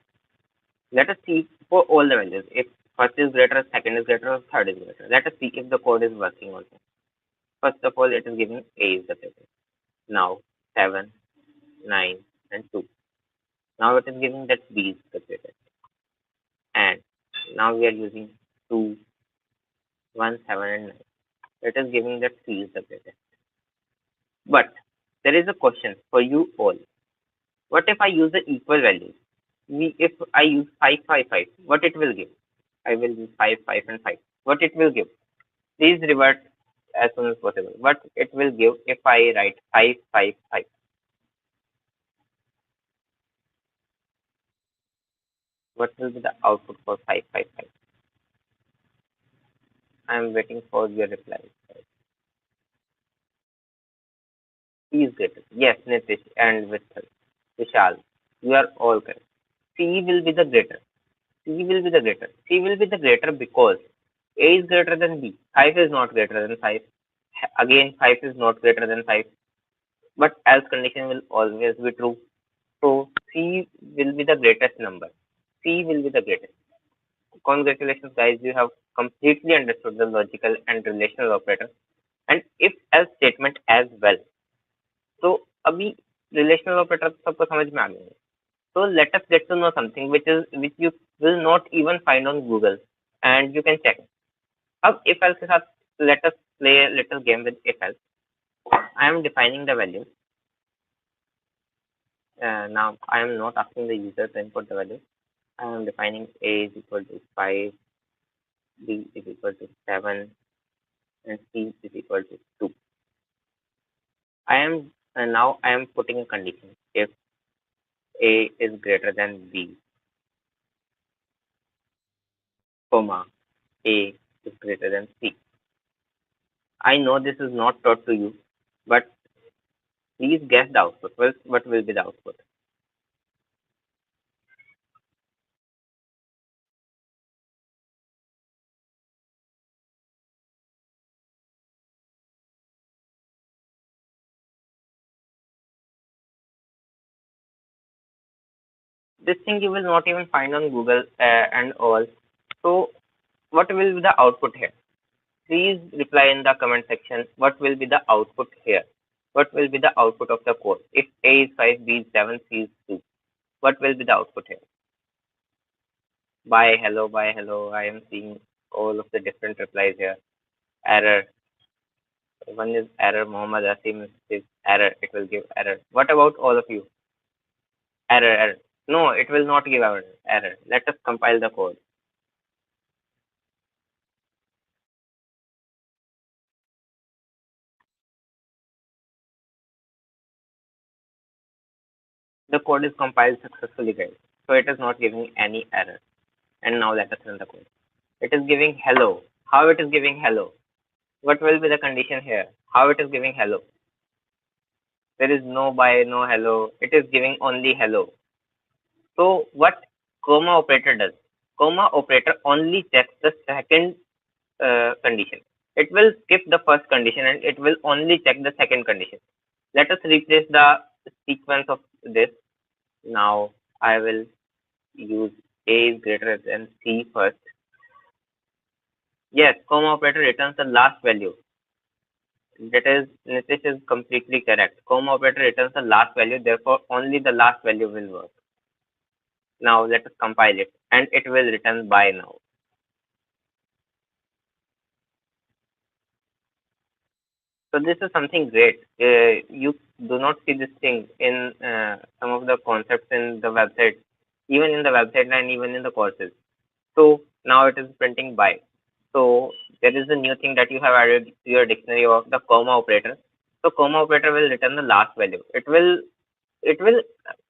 Let us see for all the values if first is greater, second is greater, or third is greater. Let us see if the code is working also. First of all, it is giving A is the greatest. Now 7, 9, and 2. Now it is giving that B is the greatest. And now we are using 2, 1, 7, and 9. It is giving that C is the greatest. But there is a question for you all. What if I use the equal values? If I use 5, 5, 5, what it will give? I will use 5, 5, and 5. What it will give? Please revert as soon as possible. What it will give if I write 5, 5, 5? What will be the output for 5, 5, 5? I am waiting for your reply. C is greater. Yes, Nitish and Vishal, you are all correct. C will be the greater. C will be the greater. C will be the greater because A is greater than B. 5 is not greater than 5. Again, 5 is not greater than 5. But else condition will always be true. So C will be the greatest number. C will be the greatest. Congratulations, guys. You have completely understood the logical and relational operator and if else statement as well. So अभी relational operator सबको समझ में आ गए. So let us get to know something which you will not even find on Google and you can check. अब if else के साथ let us play a little game with if else. I am defining the value. Now I am not asking the user to input the value. I am defining A is equal to 5, B is equal to 7, and C is equal to 2. Now I am putting a condition if A is greater than B, comma A is greater than C. I know this is not taught to you, but please guess the output. What will be the output? This thing you will not even find on Google and all. So what will be the output here? Please reply in the comment section. What will be the output here? What will be the output of the code? If A is 5, B is 7, C is 2, what will be the output here? Bye, hello, bye, hello. I am seeing all of the different replies here. Error. One is error. Mohammed Asim is error. It will give error. What about all of you? Error, error. No, it will not give error. Error. Let us compile the code. The code is compiled successfully, guys. So it is not giving any error. And now let us run the code. It is giving hello. How it is giving hello? What will be the condition here? How it is giving hello? There is no bye, no hello. It is giving only hello. So what comma operator does? Comma operator only checks the second condition. It will skip the first condition and it will only check the second condition. Let us replace the sequence of this. Now I will use A is greater than C first. Yes, comma operator returns the last value. That is, Nitish is completely correct. Comma operator returns the last value, therefore only the last value will work. Now let us compile it and it will return by now. So this is something great. You do not see this thing in some of the concepts in the website, even in the website and even in the courses. So now it is printing by. So there is a new thing that you have added to your dictionary of the comma operator. So comma operator will return the last value. It will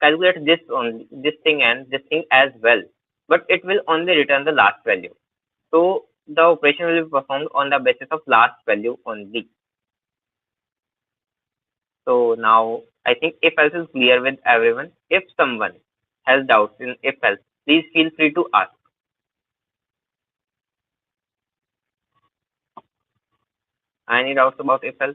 calculate this thing and this thing as well, but it will only return the last value. So the operation will be performed on the basis of last value only. So now I think if else is clear with everyone. If someone has doubts in if else, please feel free to ask. Any doubts about if else?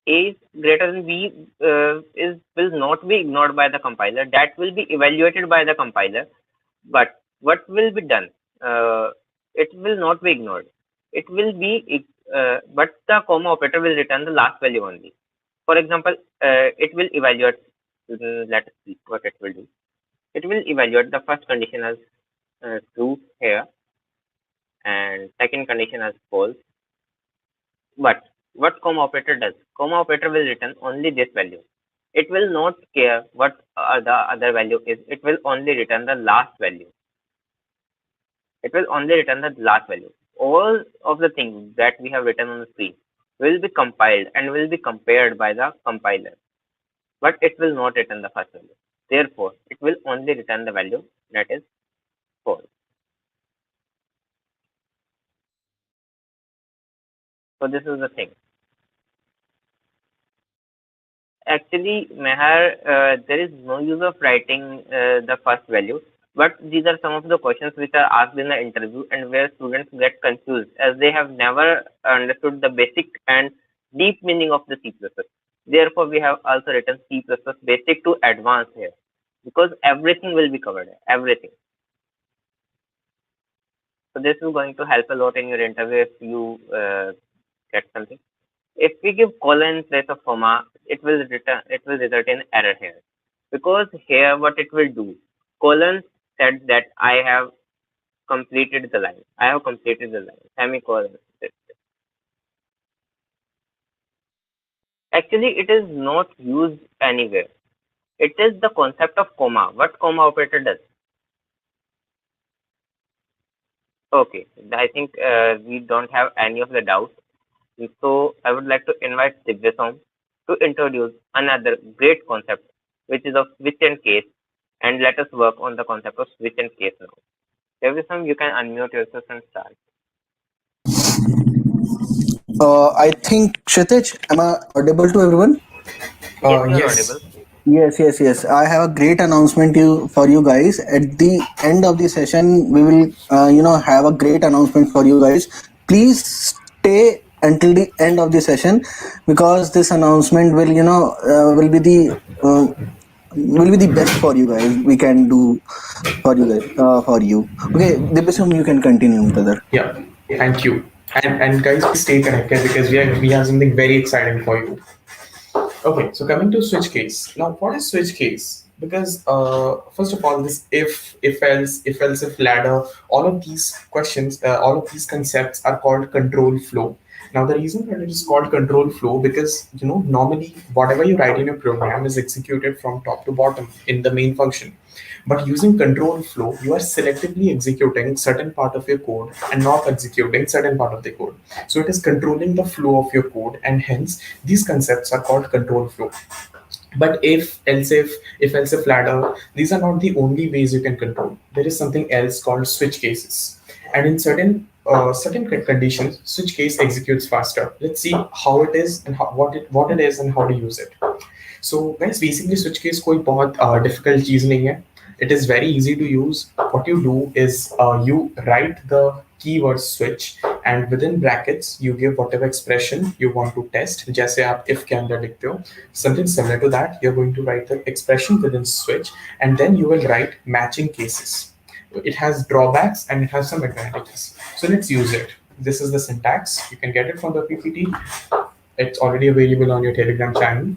A is greater than B will not be ignored by the compiler. That will be evaluated by the compiler. But what will be done? It will not be ignored. It will be, but the comma operator will return the last value only. For example, it will evaluate. Let us see what it will do. It will evaluate the first condition as true here, and second condition as false. But what comma operator does? Comma operator will return only this value. It will not care what the other value is. It will only return the last value. It will only return the last value. All of the things that we have written on the screen will be compiled and will be compared by the compiler. But it will not return the first value. Therefore, it will only return the value that is false. So this is the thing. Actually, Meher, there is no use of writing the first value, but these are some of the questions which are asked in the interview and where students get confused as they have never understood the basic and deep meaning of the C++. Therefore, we have also written C++ basic to advanced here because everything will be covered, everything. So this is going to help a lot in your interview if you get something. If we give colon in place of comma, it will result in error here. Because here what it will do, colon said that I have completed the line. I have completed the line. Semicolon. Actually, it is not used anywhere. It is the concept of comma. What comma operator does? Okay, I think we don't have any of the doubts. So I would like to invite Divyasom to introduce another great concept, which is of switch and case, and let us work on the concept of switch and case now. Divyasom, you can unmute yourself and start. I think Kshitij, am I audible to everyone? Yes, you are Yes. audible. Yes. I have a great announcement for you guys. At the end of the session, we will, have a great announcement for you guys. Please stay until the end of the session because this announcement will, will be the will be the best for you guys. We can do for you guys. For you. Okay, Dibisam, you can continue, brother. Yeah, thank you. And guys, please stay connected because we have something very exciting for you. Okay, so coming to switch case. Now, what is switch case? Because first of all, this if else, if else, if ladder, all of these questions, all of these concepts are called control flow. Now, the reason that it is called control flow because normally whatever you write in a program is executed from top to bottom in the main function. But using control flow, you are selectively executing certain part of your code and not executing certain part of the code. So it is controlling the flow of your code, and hence these concepts are called control flow. But if else if ladder, these are not the only ways you can control. There is something else called switch cases, and in certain conditions, switch case executes faster. Let's see how it is and what it is and how to use it. So guys, basically switch case कोई बहुत difficult चीज नहीं है. It is very easy to use. What you do is you write the keyword switch and within brackets you give whatever expression you want to test. जैसे आप if के अंदर लिखते हो, something similar to that. You're going to write the expression within switch and then you will write matching cases. It has drawbacks and it has some advantages. So let's use it. This is the syntax. You can get it from the PPT. It's already available on your Telegram channel.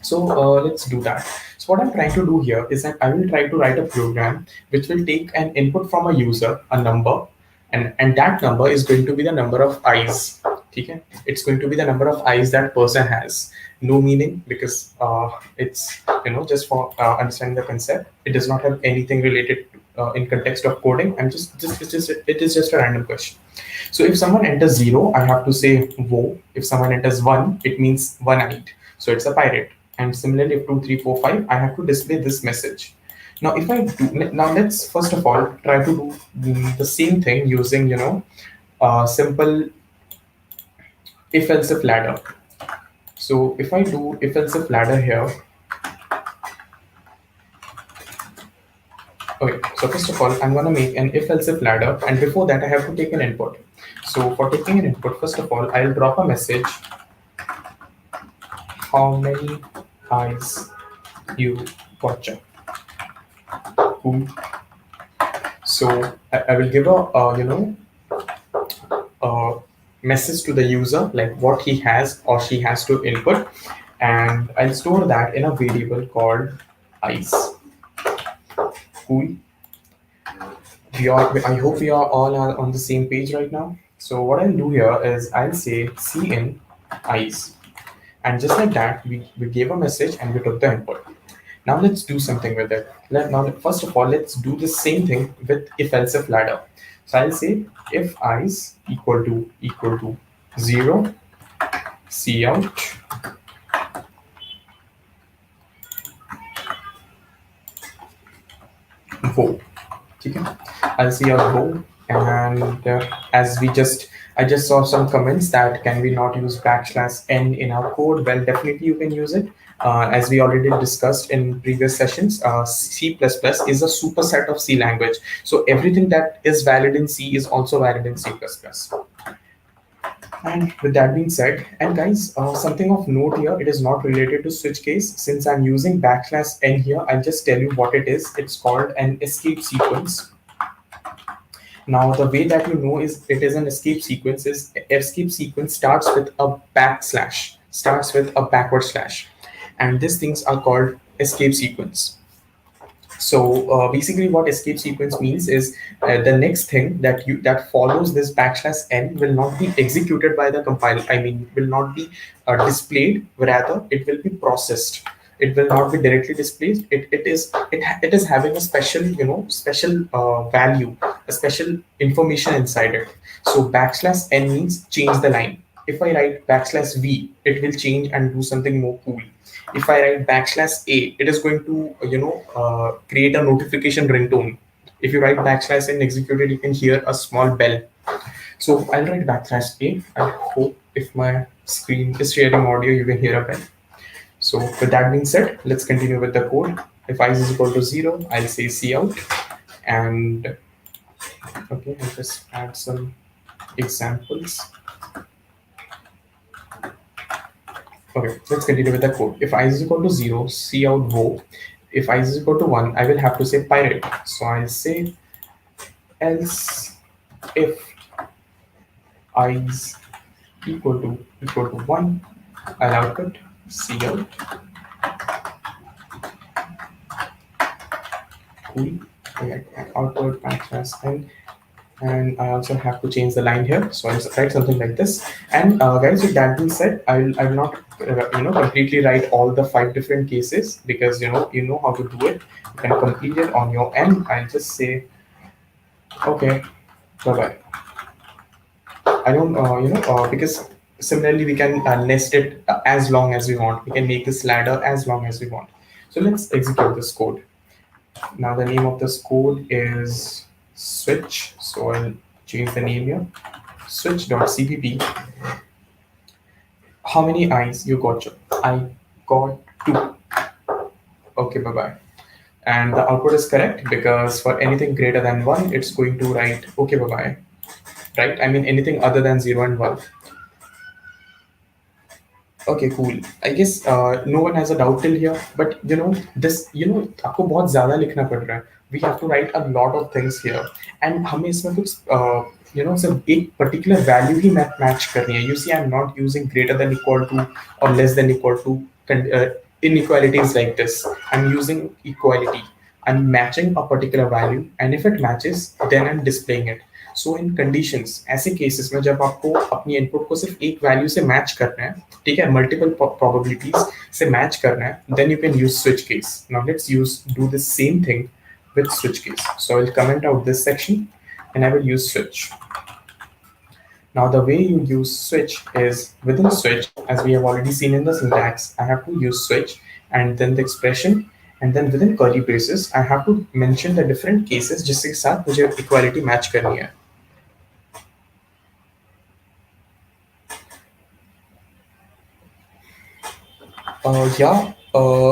So let's do that. So what I'm trying to do here is that I will try to write a program which will take an input from a user, a number, and that number is going to be the number of eyes. Okay? It's going to be the number of eyes that person has. No meaning because it's just for understanding the concept. It does not have anything related in context of coding. It is just a random question. So if someone enters 0, I have to say wo. If someone enters 1, it means one-eyed. So it's a pirate. And similarly, if 2, 3, 4, 5, I have to display this message. Now, if I do, now let's first of all try to do the same thing using simple if else if ladder. So if I do if else if ladder here, okay. So first of all, I'm gonna make an if else if ladder, and before that, I have to take an input. So for taking an input, first of all, I'll drop a message. How many eyes you watching? Cool. So I will give a message to the user like what he has or she has to input, and I'll store that in a variable called eyes. Cool. I hope we are all on the same page right now. So what I'll do here is I'll say cin eyes, and just like that we gave a message and we took the input. Now let's do something with it. Now first of all, let's do the same thing with if else if ladder. So I'll say if eyes equal to 0, see out. Wo. Okay. I'll see out wo, and as I just saw some comments that can we not use \n in our code? Well, definitely you can use it. As we already discussed in previous sessions, C++ is a superset of C language. So everything that is valid in C is also valid in C++. And with that being said, and guys, something of note here, it is not related to switch case. Since I'm using \n here, I'll just tell you what it is. It's called an escape sequence. Now, the way that you know is it is an escape sequence is escape sequence starts with a backslash, starts with a backward slash. And these things are called escape sequence. So basically what escape sequence means is the next thing that follows this \n will not be executed by the compiler. I mean, will not be displayed, rather it will be processed. It will not be directly displayed. It is having a special value, a special information inside it. So \n means change the line. If I write \v, it will change and do something more cool. If I write \a, it is going to create a notification ringtone. If you write \n and execute it, you can hear a small bell. So I'll write \a. I hope if my screen is sharing audio, you can hear a bell. So with that being said, let's continue with the code. If I is equal to 0, I'll say cout, and okay, I'll just add some examples. Okay, let's continue with the code. If I is equal to 0, see out wo. If I is equal to 1, I will have to say pirate. So I'll say else if I is equal to 1, I'll output see out. Cool. Okay, output matches and I also have to change the line here. So I'll write something like this. And guys, with that being said, I will not completely write all the 5 different cases, because you know how to do it. You can complete it on your end. I'll just say okay, bye bye. I don't because similarly we can nest it as long as we want. We can make this ladder as long as we want. So let's execute this code. Now the name of this code is switch. So I'll change the name here. Switch.cpp. How many eyes you got? I got 2. Okay, bye bye. And the output is correct, because for anything greater than 1, it's going to write okay, bye bye. Right? I mean, anything other than 0 and 1. Okay, cool. I guess no one has a doubt till here, but this, आपको बहुत ज़्यादा लिखना पड़ रहा है. We have to write a lot of things here, and हमें इसमें कुछ सिर्फ एक particular value ही match करनी है. You see, I'm not using greater than equal to or less than equal to inequalities like this. I'm using equality. I'm matching a particular value, and if it matches, then I'm displaying it. So in conditions, ऐसे cases में जब आपको अपनी input को सिर्फ एक value से match करना है, ठीक है, मल्टीपल प्रोबेबिलिटीज से मैच करना है, then you can use switch case. Now let's do the same thing with switch case. So I will comment out this section and I will use switch. Now the way you use switch is within switch, as we have already seen in the syntax, I have to use switch and then the expression, and then within curly braces I have to mention the different cases जिसके साथ मुझे equality match करनी है.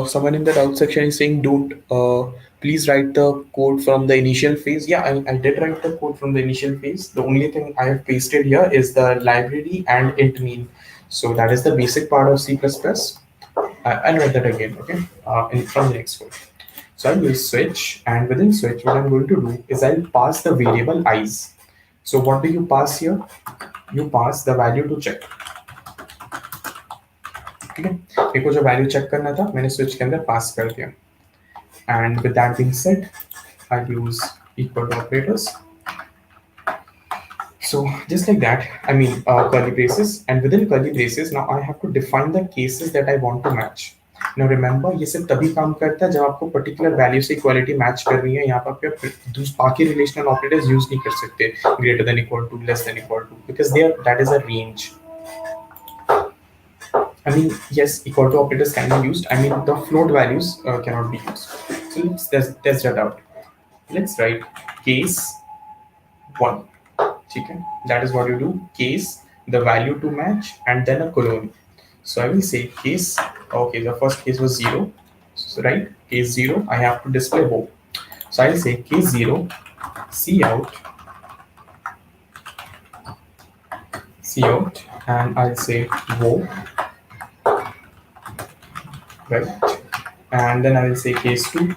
Someone in the doubt section is saying, don't please write the code from the initial phase. Yeah, I did write the code from the initial phase. The only thing I have pasted here is the library and int mean. So that is the basic part of C++. I'll write that again, okay, from the next code. So I'll use switch, and within switch, what I'm going to do is I'll pass the variable eyes. So what do you pass here? You pass the value to check. ठीक है, मेरे को जो value check करना था मैंने switch के अंदर पास कर दिया. And with that being said, I use equal to operators. So just like that, I mean curly braces, and within curly braces now I have to define the cases that I want to match. Now remember, ये सिर्फ तभी काम करता है जब आपको particular value से equality match करनी है. यहाँ पर आप बाकी relational operators use नहीं कर सकते, greater than equal to, less than equal to, because that is a range. I mean, yes, equal to operators can be used. I mean, the float values cannot be used. So let's test that out. Let's write case 1. Okay, that is what you do. Case, the value to match, and then a colon. So I will say case. Okay, the first case was 0. So, right, case 0. I have to display wo. So I'll say case 0, see out, and I'll say wo. Right, and then I will say case 2,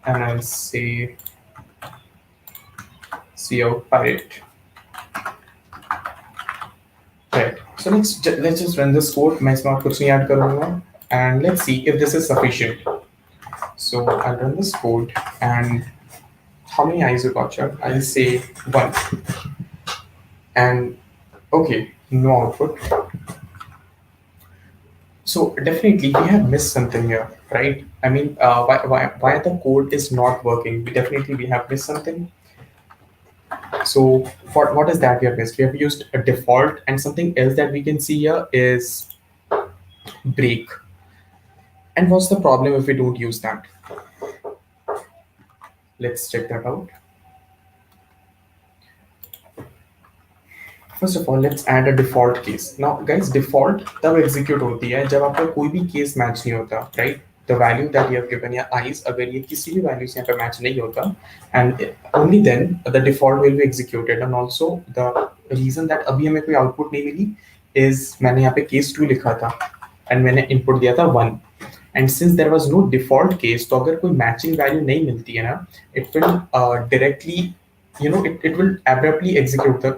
and I'll say cout pirate. Right, so let's just run this code. मैं इसमें कुछ नहीं add करूँगा, and let's see if this is sufficient. So I'll run this code, and how many eyes you got, Chuck? I'll say 1, and okay, no output. So definitely we have missed something here, right? I mean, why the code is not working? We have missed something. So what is that we have missed? We have used a default, and something else that we can see here is break. And what's the problem if we don't use that? Let's check that out. First of all, let's add a default case. Now guys, default तब execute होती है जब आपका कोई भी case match नहीं होता, right? The value that you have given या eyes, अगर ये किसी भी value से यहाँ पे match नहीं होता, and only then the default will be executed. And also the reason that अभी हमें कोई output नहीं मिली is मैंने यहाँ पे case 2 लिखा था and मैंने input दिया था 1 and since there was no default case तो अगर कोई matching value नहीं मिलती है ना it will directly it will abruptly execute the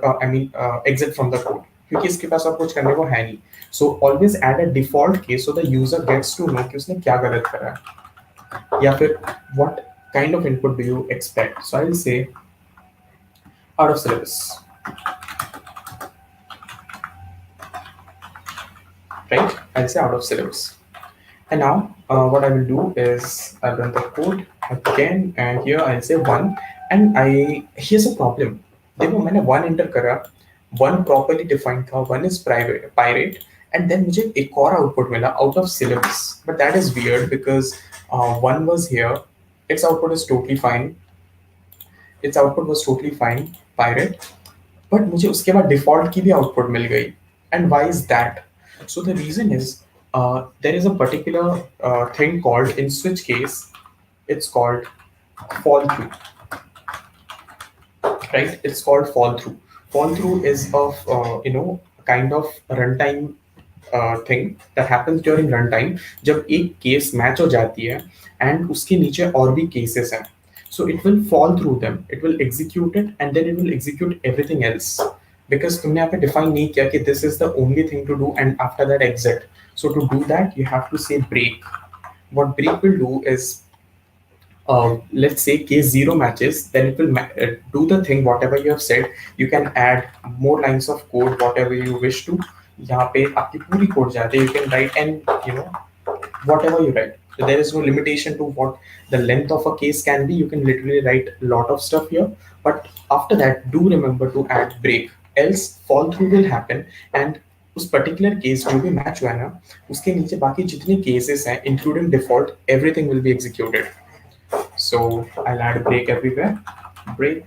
exit from the code क्योंकि इसके पास और कुछ करने को है नहीं. So always add a default case so the user gets to know कि उसने क्या गलत करा है या फिर what kind of input do you expect. So I will say out of syllabus, right? I'll say out of syllabus. And now what I will do is I'll run the code again and here I'll say 1 and here's a problem. देखो मैंने 1 enter करा, 1 properly defined था, 1 is pirate and then मुझे एक और output मिला out of syllabus. But that is weird because 1 was here, its output is totally fine. Its output was totally fine, pirate. But मुझे उसके बाद default की भी output मिल गई. And why is that? So the reason is there is a particular thing called in switch case, it's called fall through, right? It's called fall through. Fall through is of kind of runtime thing that happens during runtime जब एक case match हो जाती है and उसके नीचे और भी cases हैं. So it will fall through them, it will execute it and then it will execute everything else because तुमने यहाँ पे define नहीं किया कि this is the only thing to do and after that exit. So to do that you have to say break. What break will do is let's say case 0 matches, then it will do the thing whatever you have said. You can add more lines of code whatever you wish to. यहाँ पे आपकी पूरी code जाती है. You can write and whatever you write. So there is no limitation to what the length of a case can be. You can literally write a lot of stuff here. But after that, do remember to add break. Else fall through will happen and उस particular case जो भी match हुआ है ना उसके नीचे बाकी जितने cases हैं including default everything will be executed. So I'll add break everywhere. Break.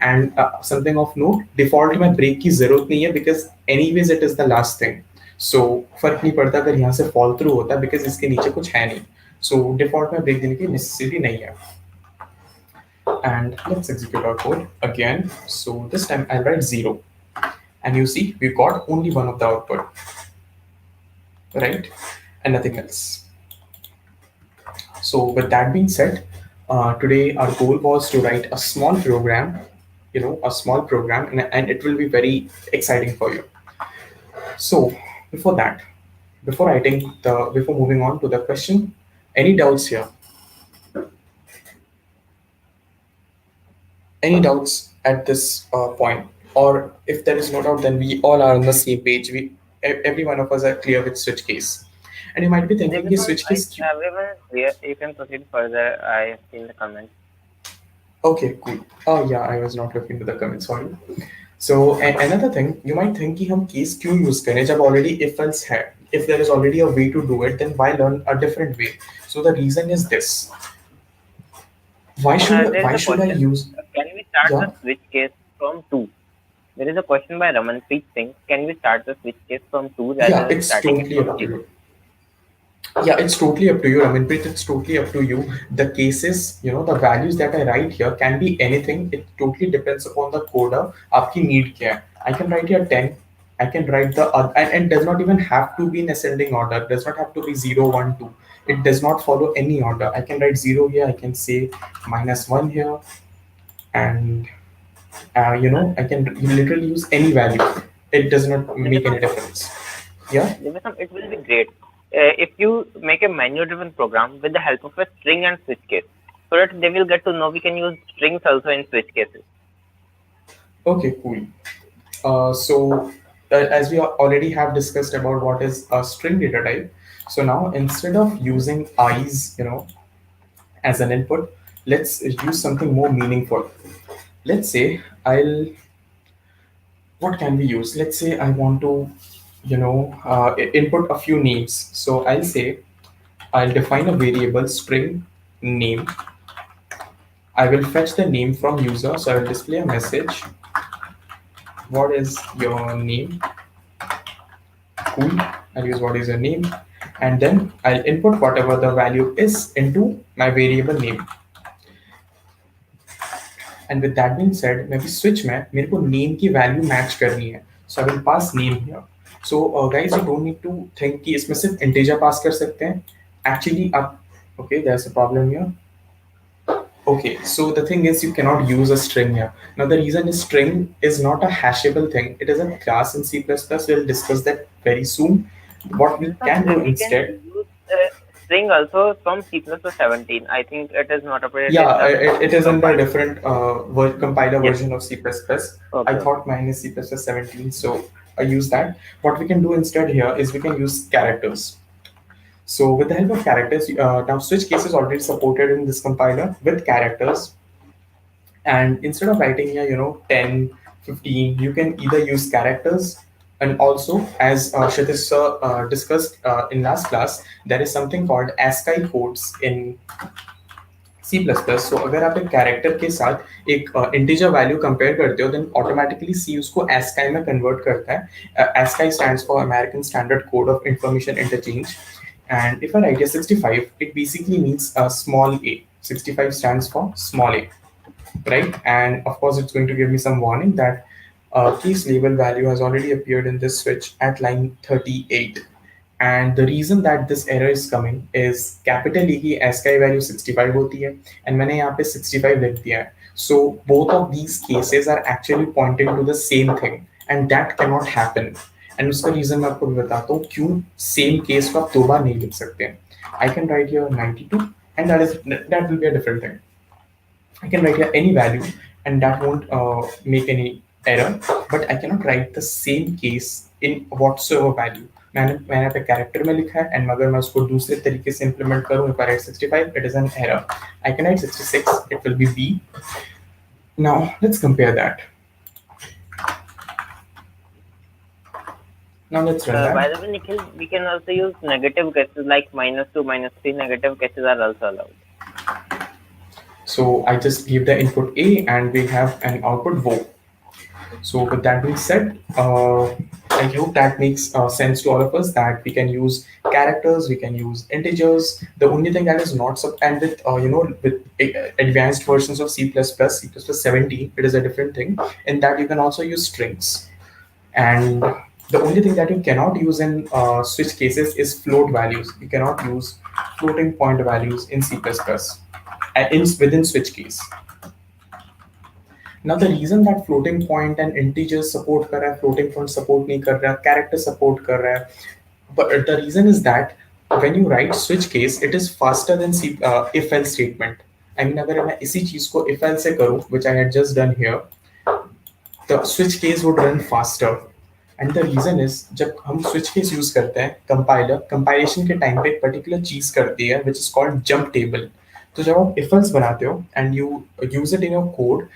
And something of note, default में break की जरूरत नहीं है because anyways it is the last thing. So फर्क नहीं पड़ता अगर यहाँ से fall through होता है because इसके नीचे कुछ है नहीं. So default में break देने की necessity नहीं है. And let's execute our code again. So this time I'll write 0. And you see we got only one of the output, right? And nothing else. So with that being said, today our goal was to write a small program, and it will be very exciting for you. So before that, before moving on to the question, any doubts here? Any doubts at this point? Or if there is no doubt, then we all are on the same page. Every one of us are clear with switch case. And you might be thinking, this switch case. Everyone is clear. You can proceed further. I have seen the comments. Okay, cool. Oh yeah, I was not looking to the comments. Sorry. So another thing, you might think कि हम case क्यों use करें जब already if else है. If there is already a way to do it, then why learn a different way? So the reason is this. Why should I use? Can we start the switch case from 2? There is a question by Ramanpreet Singh. Can we start the switch case from 2 rather than starting it from 0? Yeah, it's totally up to you. Ramanpreet, it's totally up to you. The cases, the values that I write here can be anything. It totally depends upon the coder. Aapki need kya hai. I can write here 10. I can write the other, and does not even have to be in ascending order. Does not have to be 0, 1, 2. It does not follow any order. I can write 0 here. I can say -1 here, and I can literally use any value. It does not make any difference. Yeah. It will be great if you make a manual-driven program with the help of a string and switch case, so that they will get to know we can use strings also in switch cases. Okay, cool. So as we already have discussed about what is a string data type, so now instead of using i's, as an input, let's use something more meaningful. Let's say what can we use? Let's say I want to input a few names. So I'll say I'll define a variable string name. I will fetch the name from user, so I will display a message. What is your name? Cool. I'll use what is your name, and then I'll input whatever the value is into my variable name. And with that being said, maybe switch में मेरे को name की value match करनी है. So I will pass name here. So guys, you don't need to think कि इसमें सिर्फ integer pass कर सकते हैं. Actually आप okay, there's a problem here. Okay, so the thing is you cannot use a string here. Now the reason is string is not a hashable thing. It is a class in C++. We'll discuss that very soon. What we can do We can instead. use string also from C++ 17. I think it is not updated. Yeah, in the it is under a compiler. different compiler Yes. version of C++. Okay. I thought mine is C++ 17, so I use that. What we can do instead here is we can use characters. So with the help of characters, now switch case is already supported in this compiler with characters. And instead of writing here, 10, 15, you can either use characters, and also as Kshitiz sir discussed in last class, there is something called ASCII codes in C++. So अगर आप एक character के साथ एक integer value compare करते हो, then automatically सी उसको ASCII में कन्वर्ट करता है. ASCII stands for American Standard Code of Information Interchange. And if I write here 65, it basically means small a. 65 stands for small a, right? And of course, it's going to give me some warning that case label value has already appeared in this switch at line 38. And the reason that this error is coming is capital E की ASCII value 65 होती है, and मैंने यहाँ पे 65 लिख दिया है. So both of these cases are actually pointing to the same thing, and that cannot happen. And उसका reason मैं आपको बताता हूँ क्यों same case को आप दो बार नहीं लिख सकते हैं. I can write here 92, and that will be a different thing. I can write here any value, and that won't make any error, but I cannot write the same case in whatsoever value. मैंने यहाँ पे character में लिखा है, and अगर मैं उसको दूसरे तरीके से इम्प्लीमेंट करूँ, if I write 65, it is an error. I can write 66, it will be B. Now let's compare that. Now let's run that. By the way, Nikhil, we can also use negative cases like -2, -3. Negative cases are also allowed. So I just give the input A, and we have an output O. So with that being said, I hope that makes sense to all of us, that we can use characters, we can use integers. The only thing that is not and with with advanced versions of C++, C++ 17, it is a different thing. In that you can also use strings. And the only thing that you cannot use in switch cases is float values. You cannot use floating point values in C++ within switch case. Now the reason that floating point and integers support कर रहा है, floating point support नहीं कर रहा है, character support कर रहा है, but the reason is that when you write switch case, it is faster than if else statement. I mean अगर मैं इसी चीज को if else से करूँ, which I had just done here, the switch case would run faster. And the reason is जब हम switch case use करते हैं, compilation के time पे एक particular चीज करती है, which is called jump table. तो जब आप if else बनाते हो and you use it in your code,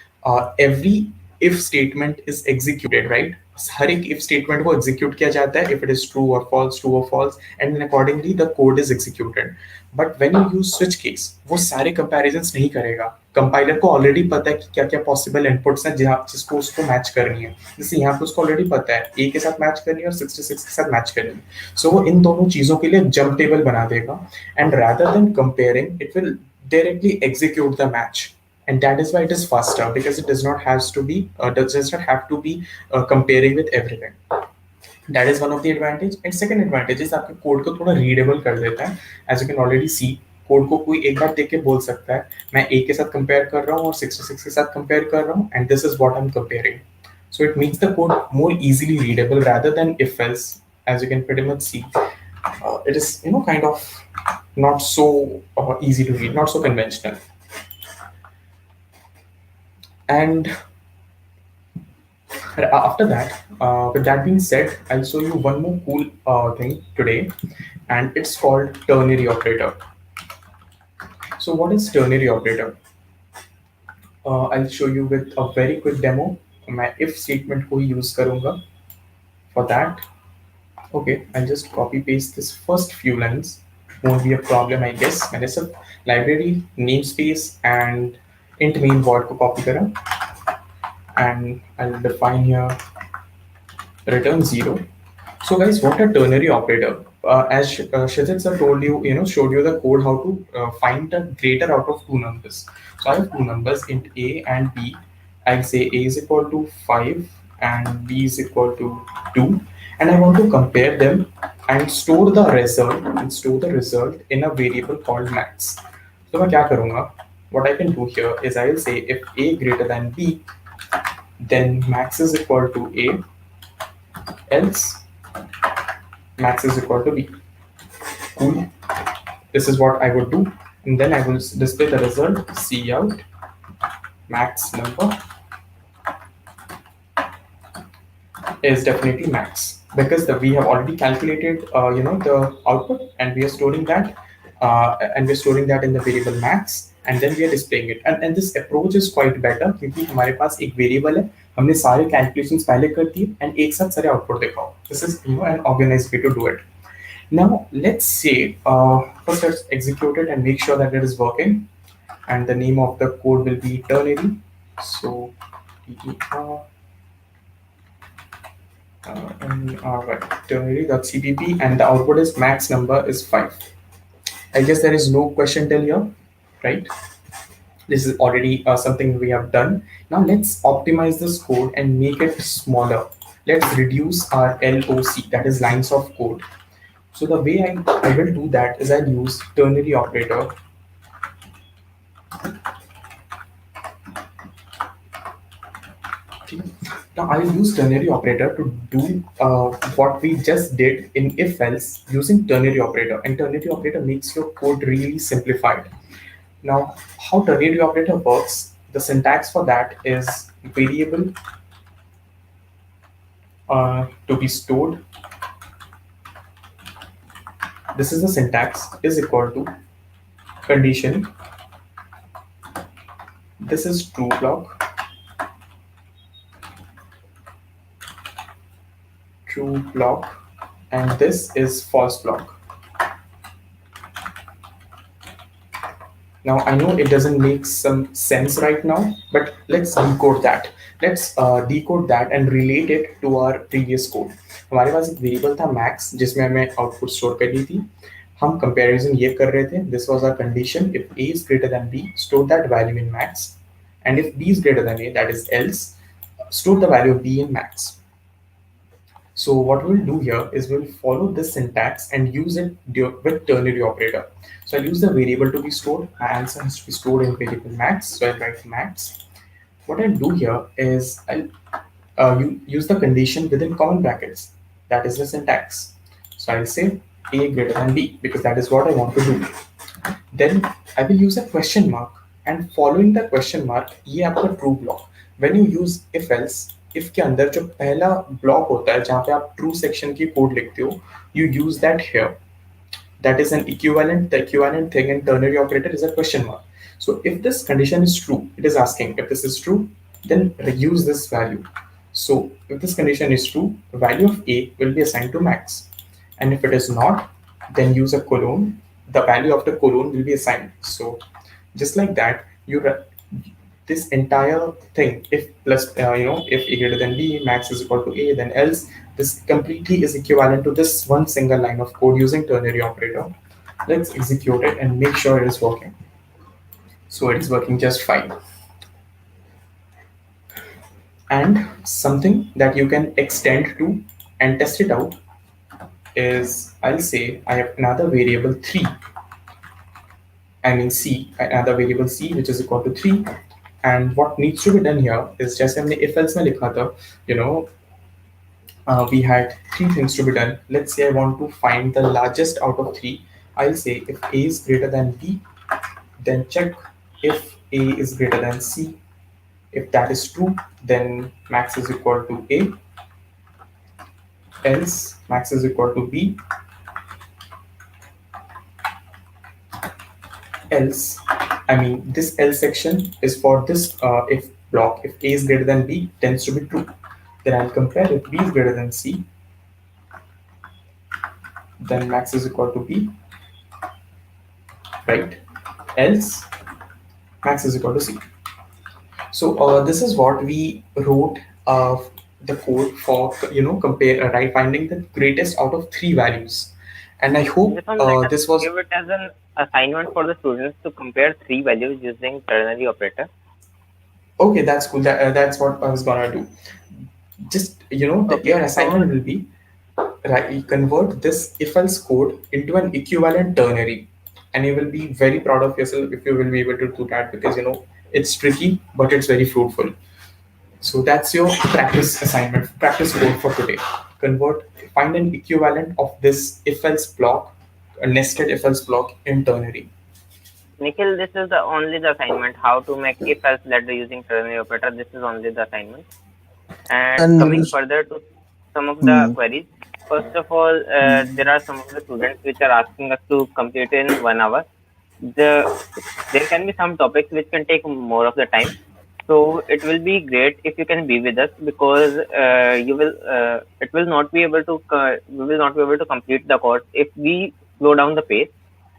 every if statement is executed, right? हर एक if statement को execute किया जाता है if it is true or false, and then accordingly the code is executed. But when you use switch case, वो सारे comparisons नहीं करेगा. Compiler को already पता है कि क्या क्या possible inputs हैं जिसको उसको match करनी है. जैसे यहाँ पे उसको already पता है A के साथ match करनी है और 66 के साथ match करनी है. So वो इन दोनों चीजों के लिए jump table बना देगा, and rather than comparing, it will directly execute the match. And that is why it is faster, because it does not have to be comparing with everything. That is one of the advantage. And second advantage is आपके code को थोड़ा readable कर देता है. As you can already see, code को कोई एक बार देख के बोल सकता है मैं A के साथ कंपेयर कर रहा हूँ और 66 के साथ कंपेयर कर रहा हूँ, and this is what I'm comparing. So it makes the code more easily readable rather than if else. As you can pretty much see, it is kind of not so easy to read, not so conventional. And after that, with that being said, I'll show you one more cool thing today, and it's called ternary operator. So what is ternary operator? I'll show you with a very quick demo. मैं if statement को ही use करूँगा. For that, okay, I'll just copy paste this first few lines. Won't be a problem, I guess. मैंने सिर्फ library namespace and int main void को copy करा, and I'll define here return 0. So guys, what a ternary operator? As Kshitij sir told you, showed you the code how to find the greater out of two numbers. So I have two numbers, int A and B. I'll say A is equal to 5 and B is equal to 2. and I want to compare them and store the result in a variable called max. So मैं क्या करूँगा? What I can do here is I will say if a greater than b, then max is equal to a, else max is equal to b. Cool. This is what I would do, and then I will display the result C out max number is definitely max, because we have already calculated the output, and we are storing that in the variable max, and then we are displaying it. And this approach is quite better क्योंकि हमारे पास एक variable है, हमने सारे calculations पहले कर दिए and एक साथ सारे आउटपुट दिखाओ. This is an organized way to do it. Now let's say first let's execute it and make sure that it is working, and the name of the code will be ternary. So ternary.cpp, and the output is max number is 5. I guess there is no question till here, right? This is already something we have done. Now let's optimize this code and make it smaller. Let's reduce our LOC, that is lines of code. So the way I will do that is I'll use ternary operator. Now I will use ternary operator to do what we just did in if else using ternary operator, and ternary operator makes your code really simplified. Now how ternary operator works, the syntax for that is variable to be stored. This is the syntax, is equal to condition. This is true block, and this is false block. Now I know it doesn't make some sense right now, but let's decode that. Let's decode that and relate it to our previous code. हमारे पास एक variable था max जिसमें हमें output store करनी थी. हम comparison ये कर रहे थे. This was our condition. If a is greater than b, store that value in max, and if b is greater than a, that is else, store the value of b in max. So what we'll do here is we'll follow this syntax and use it with ternary operator. So I'll use the variable to be stored. My answer has to be stored in variable max. So I'll write max. What I'll do here is I'll use the condition within common brackets. That is the syntax. So I'll say a greater than b because that is what I want to do. Then I will use a question mark, and following the question mark, ये आपका true block. When you use if else, if के अंदर जो पहला block होता है जहाँ पे आप true section की code लिखते हो, you use that here. That is an equivalent. The equivalent thing in ternary operator is a question mark. So if this condition is true, it is asking if this is true, then use this value. So if this condition is true, the value of a will be assigned to max, and if it is not, then use a colon. The value of the colon will be assigned. So just like that, you this entire thing, if plus if a greater than b, max is equal to a, then else, this completely is equivalent to this one single line of code using ternary operator. Let's execute it and make sure it is working. So it is working just fine. And something that you can extend to and test it out is, I'll say I have another variable 3, I mean c, another variable c which is equal to 3, and what needs to be done here is just हमने if else में लिखा था, we had 3 things to be done. Let's say I want to find the largest out of 3. I'll say if a is greater than b, then check if a is greater than c. If that is true, then max is equal to a, else max is equal to b, else, I mean this else section is for this if block. If a is greater than b, tends to be true. Then I'll compare if b is greater than c, then max is equal to b, right? Else max is equal to c. So this is what we wrote the code for compare right, finding the greatest out of 3 values. And I hope this was give it as an assignment for the students to compare 3 values using ternary operator. Okay, that's cool. That's what I was gonna do. Just your assignment will be convert this if-else code into an equivalent ternary, and you will be very proud of yourself if you will be able to do that, because it's tricky but it's very fruitful. So that's your practice assignment, practice code for today. Find an equivalent of this if-else block, a nested if-else block in ternary. Nikhil, this is the only the assignment, how to make if else ladder using ternary operator. This is only the assignment. And And we coming will. further to some of the Hmm. queries, first of all, there are some of the students which are asking us to complete in 1 hour. The there can be some topics which can take more of the time, so it will be great if you can be with us, because you will it will not be able to we will not be able to complete the course if we slow down the pace,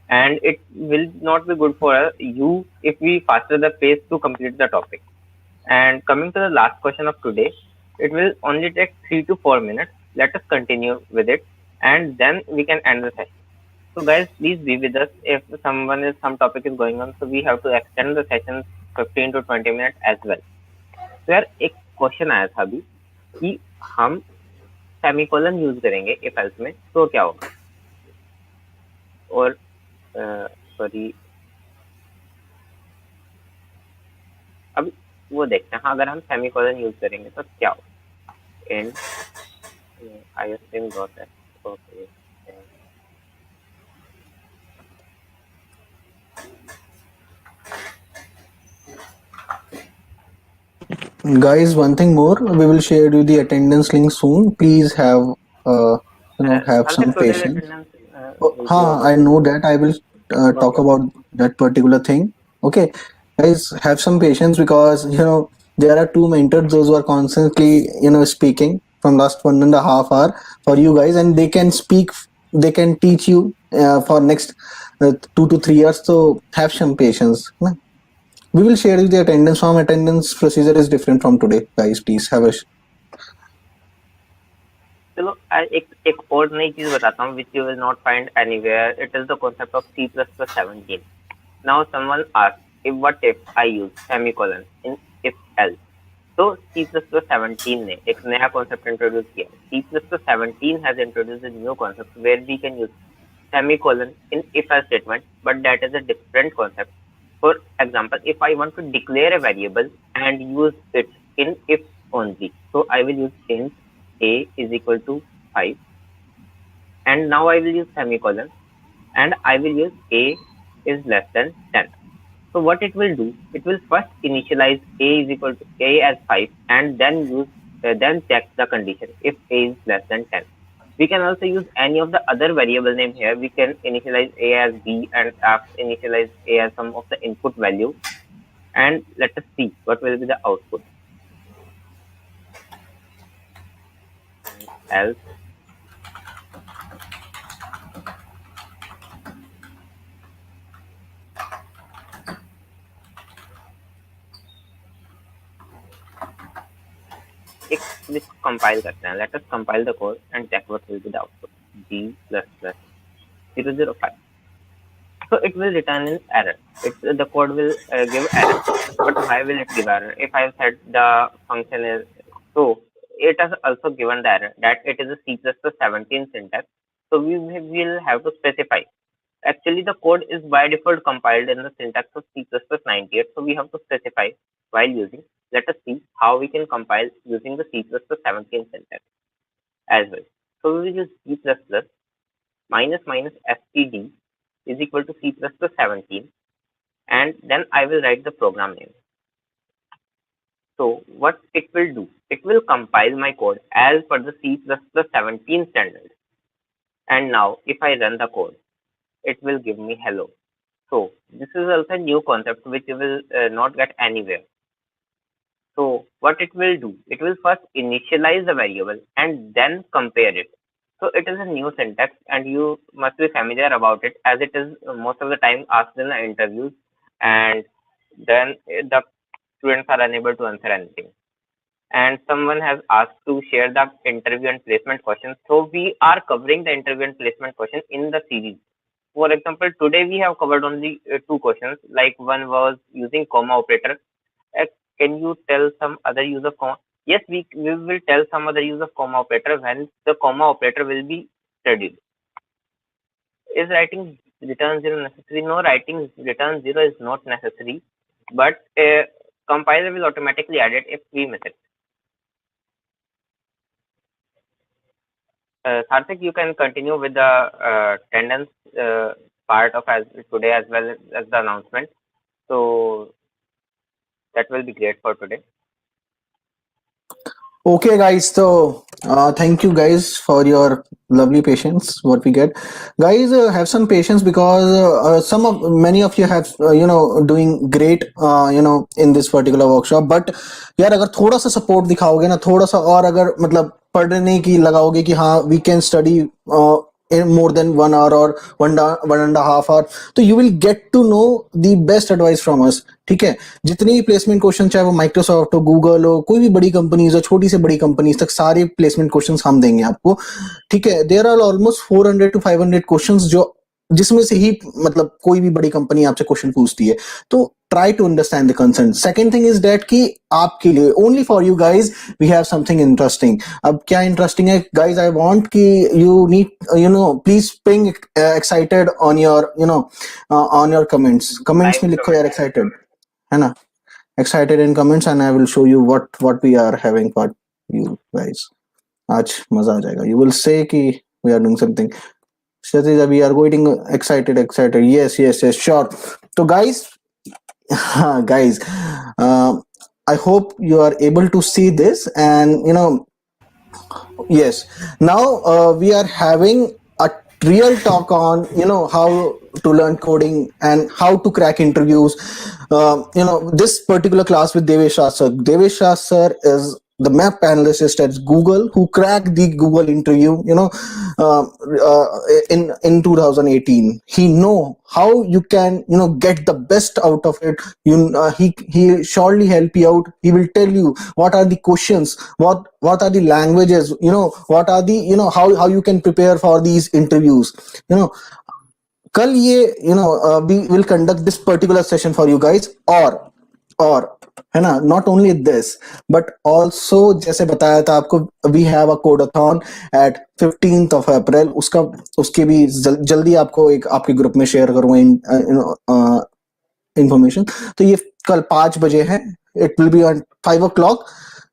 and it will not be good for you if we faster the pace to complete the topic. And coming to the last question of today, it will only take 3 to 4 minutes. Let us continue with it, and then we can end the session. So, guys, please be with us. If some topic is going on, so we have to extend the session 15 to 20 minutes as well. तो यार एक question आया था अभी कि हम semicolon use करेंगे if else में तो क्या होगा, और सॉरी अब वो देखते हैं। हाँ, अगर हम सेमीकोलन यूज करेंगे तो क्या होगा। And I think got that. Okay, Guys, one thing more, we will share you the attendance link soon. Please have I'll say some today's patience. attendance will be Huh, over. I know that. I will talk Okay. about that particular thing. Okay, guys, have some patience because there are two mentors, those who are constantly speaking from last 1.5 hour for you guys, and they can speak, they can teach you for next 2 to 3 years. So have some patience. We will share you the attendance form. Attendance procedure is different from today, guys. Please have a चलो एक और नई चीज बताता हूँ which you will not find anywhere. It is the concept of C++17. Now someone ask if what if I use semicolon in if else. तो C++17 ने एक नया कॉन्सेप्ट इंट्रोड्यूस किया। C++17 has introduced a new concept where we can use semicolon in if else statement, but that is a different concept. For example, if I want to declare a variable and use it in if only, so I will use int a is equal to 5, and now I will use semicolon, and I will use a is less than 10. So what it will do, it will first initialize a is equal to a as 5, and then check the condition if a is less than 10. We can also use any of the other variable name here. We can initialize a as b and initialize a as some of the input value, and let us see what will be the output. Else एक compile करते हैं. Let us compile the code and check what will be the output. G plus plus 005. So it will return an error. The code will give error. But why will it give error? If I have said the function is so, it has also given the error that it is a C++17 syntax. So we will have to specify. Actually, the code is by default compiled in the syntax of C++98. So we have to specify while using. Let us see how we can compile using the C++17 syntax as well. So we will use C++ minus minus std is equal to C++17, and then I will write the program name. So what it will do, it will compile my code as per the C++17 standard. And now if I run the code, it will give me hello. So this is also a new concept which you will not get anywhere. So what it will do, it will first initialize the variable and then compare it. So it is a new syntax and you must be familiar about it, as it is most of the time asked in the interviews, and then the students are unable to answer anything. And someone has asked to share the interview and placement questions. So we are covering the interview and placement question in the series. For example, today we have covered only 2 questions. Like one was using comma operator. Uh, can you tell some other use of comma? Yes, we will tell some other use of comma operator when the comma operator will be studied. Is writing return zero necessary? No, writing return zero is not necessary, but a compiler will automatically add it if we miss it. Sarthik, you can continue with the attendance part of as today as well as the announcement. So that will be great for today. Okay, guys. So, thank you guys for your lovely patience. What we get, guys, have some patience because many of you have doing great in this particular workshop. But यार अगर थोड़ा सा support दिखाओगे ना, थोड़ा सा और अगर मतलब पढ़ने की लगाओगे कि हाँ we can study in more than 1 hour or 1.5 hour, तो you will get to know the best advice from us. ठीक है, जितने भी प्लेसमेंट क्वेश्चन चाहे वो माइक्रोसॉफ्ट हो, गूगल हो, कोई भी बड़ी कंपनीज हो, छोटी से बड़ी कंपनीज तक सारे प्लेसमेंट क्वेश्चंस हम देंगे आपको. ठीक है, there are almost 400 to 500 questions जो जिसमें से ही मतलब कोई भी बड़ी कंपनी आपसे क्वेश्चन पूछती है. तो try to understand the concern. Second thing is that कि आपके लिए only for you guys we have something interesting. अब क्या इंटरेस्टिंग है गाइज? आई वांट कि you need please ping excited on your on your comments में लिखो यार एक्साइटेड, है ना, excited in comments and I will show you what we are having for you guys. आज मजा आ जाएगा. You will say कि we are doing something. Kshitij, we are going excited. Yes, sure. So guys, guys, I hope you are able to see this and yes. Now we are having a real talk on how to learn coding and how to crack interviews. This particular class with Devesh Shah sir. Devesh Shah sir is the map analyst at Google who cracked the Google interview. In 2018, he know how you can get the best out of it. He surely help you out. He will tell you what are the questions, what are the languages, what are the how you can prepare for these interviews. कल ये we will conduct this particular session for you guys और है ना, not only this but also जैसे बताया था आपको we have a codeathon at 15th of April. उसके भी जल्दी आपको एक आपके ग्रुप में शेयर करूंगा इंफॉर्मेशन. तो ये कल 5 बजे है. It will be on 5 o'clock.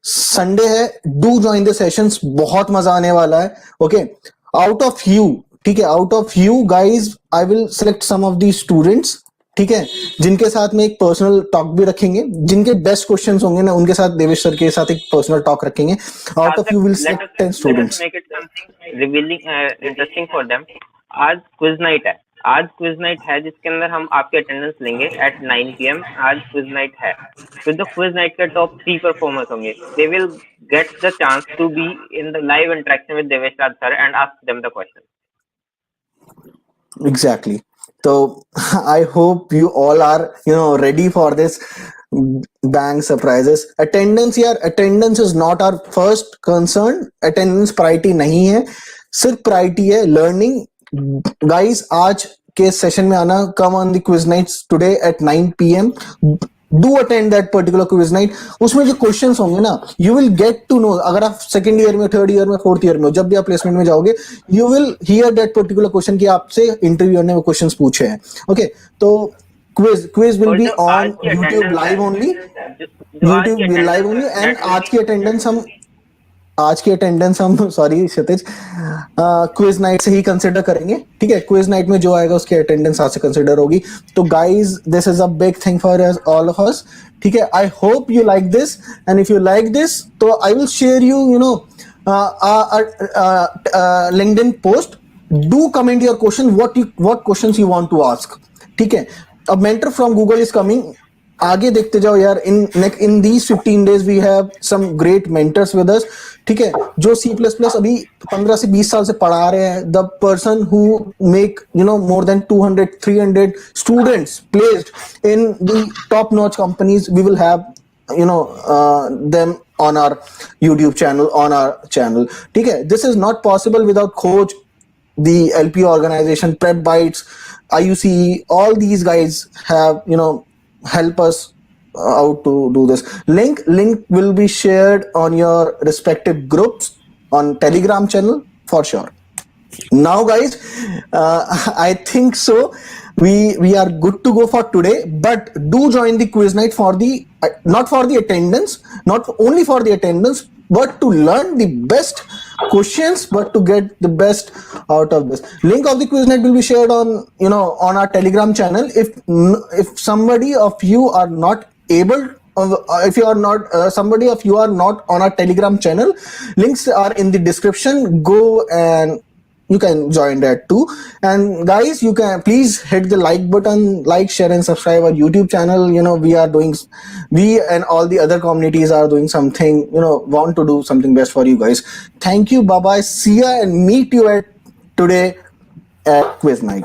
Sunday है. Do join the sessions. बहुत मजा आने वाला है. ओके, आउट ऑफ यू, ठीक है, out of you guys I will select some of the students, ठीक है, जिनके साथ में एक पर्सनल टॉक भी रखेंगे. जिनके बेस्ट क्वेश्चंस होंगे ना उनके साथ देवेश सर के साथ एक पर्सनल टॉक रखेंगे. Out of you will select 10 students. Make it something revealing interesting for them. आज क्विज नाइट है. आज क्विज नाइट है जिसके अंदर हम आपके अटेंडेंस लेंगे एट 9 PM. आज क्विज नाइट है. तो जो क्विज नाइट के टॉप 3 परफॉर्मर्स होंगे they will get the chance to be in the live interaction with Devesh Raj sir and ask them the question. Exactly. So I hope you all are ready for this bang surprises. Attendance यार, attendance is not our first concern. Attendance priority नहीं है, सिर्फ priority है learning. Guys, आज के session में आना. Come on the quiz nights today at 9 PM. Do attend that particular quiz night. उसमें जो क्वेश्चंस होंगे ना you will get to know. अगर आप सेकंड ईयर में, थर्ड ईयर में, फोर्थ ईयर में, जब भी आप प्लेसमेंट में जाओगे you will hear that particular question कि आपसे इंटरव्यूअर ने वो क्वेश्चंस पूछे हैं. ओके, तो quiz will be on YouTube live only. YouTube will live only and आज की अटेंडेंस हम सॉरी क्षितिज क्विज नाइट से ही कंसिडर करेंगे. ठीक है, क्विज नाइट में जो आएगा उसकी अटेंडेंस आज से कंसिडर होगी. तो guys this is a big thing for all of us. ठीक है, I hope you like this and if you like this तो I will share you LinkedIn post. Do comment your question, what questions you want to ask. ठीक है, a mentor from Google is coming. आगे देखते जाओ यार. in these 15 days we have some great mentors with us. ठीक है, जो C++ अभी 15 से 20 साल से पढ़ा रहे हैं. the person who make more than 200-300 students placed in the top notch companies. We will have them on our YouTube channel, on our channel. ठीक है, this is not possible without coach, the LP organization, Prep Bytes, IUCE. All these guys have help us how to do this. Link will be shared on your respective groups on Telegram channel for sure. Now guys, I think so we are good to go for today, but do join the quiz night for the not for the attendance, not only for the attendance, but to learn the best questions, but to get the best out of this. Link of the quiz night will be shared on on our Telegram channel. If somebody of you are not able, if you are not somebody of you are not on our Telegram channel, links are in the description. Go and you can join that too. And guys, you can please hit the like button, like, share and subscribe our YouTube channel. We and all the other communities are doing something, want to do something best for you guys. Thank you, bye bye, see ya, and meet you at today at quiz night.